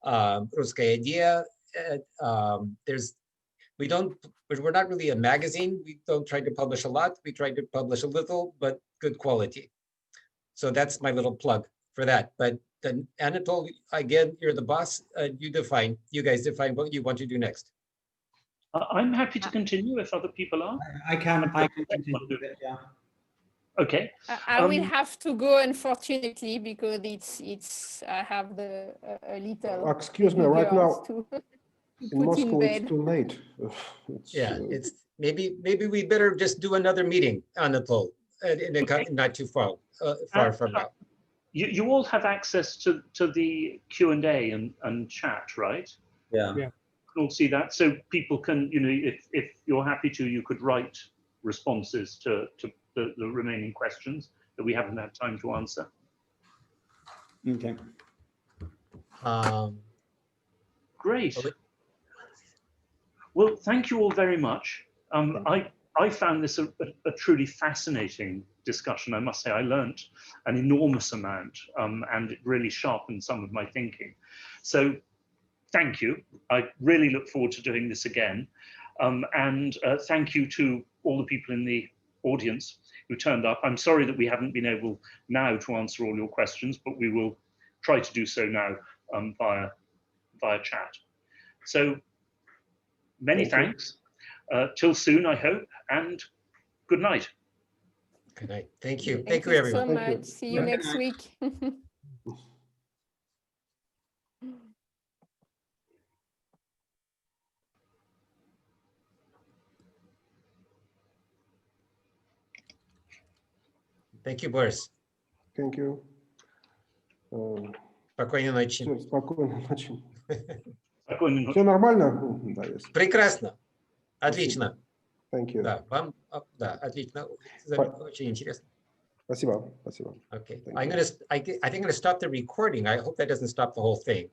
Ruskaya Idea. We're not really a magazine. We don't try to publish a lot. We try to publish a little, but good quality. So that's my little plug for that. But then Anatol, again, you're the boss. You guys define what you want to do next. I'm happy to continue if other people are. I can continue with it, yeah. Okay. I will have to go, unfortunately, because I have a little. Excuse me, right now in put Moscow in it's too late. It's maybe we better just do another meeting, Anatol, not too far from now. You all have access to the Q&A and chat, right? Yeah. You can all see that, so people can, if you're happy to, you could write responses to the remaining questions that we haven't had time to answer. Okay. Great. Well, thank you all very much. I found this a truly fascinating discussion. I must say, I learned an enormous amount, and it really sharpened some of my thinking. So thank you. I really look forward to doing this again. And thank you to all the people in the audience who turned up. I'm sorry that we haven't been able now to answer all your questions, but we will try to do so now via chat. So many thanks. Till soon, I hope, and good night. Good night. Thank you. Thank you everyone. so much. See you next week. Thank you, Boris. Thank you. Спокойной ночи. Все, спокойной ночи. Спокойной ночи. Все нормально? Да, есть. Прекрасно. Отлично. Thank you. Да, да, отлично. Очень интересно. Спасибо. Спасибо. Okay. I think I'm gonna stop the recording. I hope that doesn't stop the whole thing.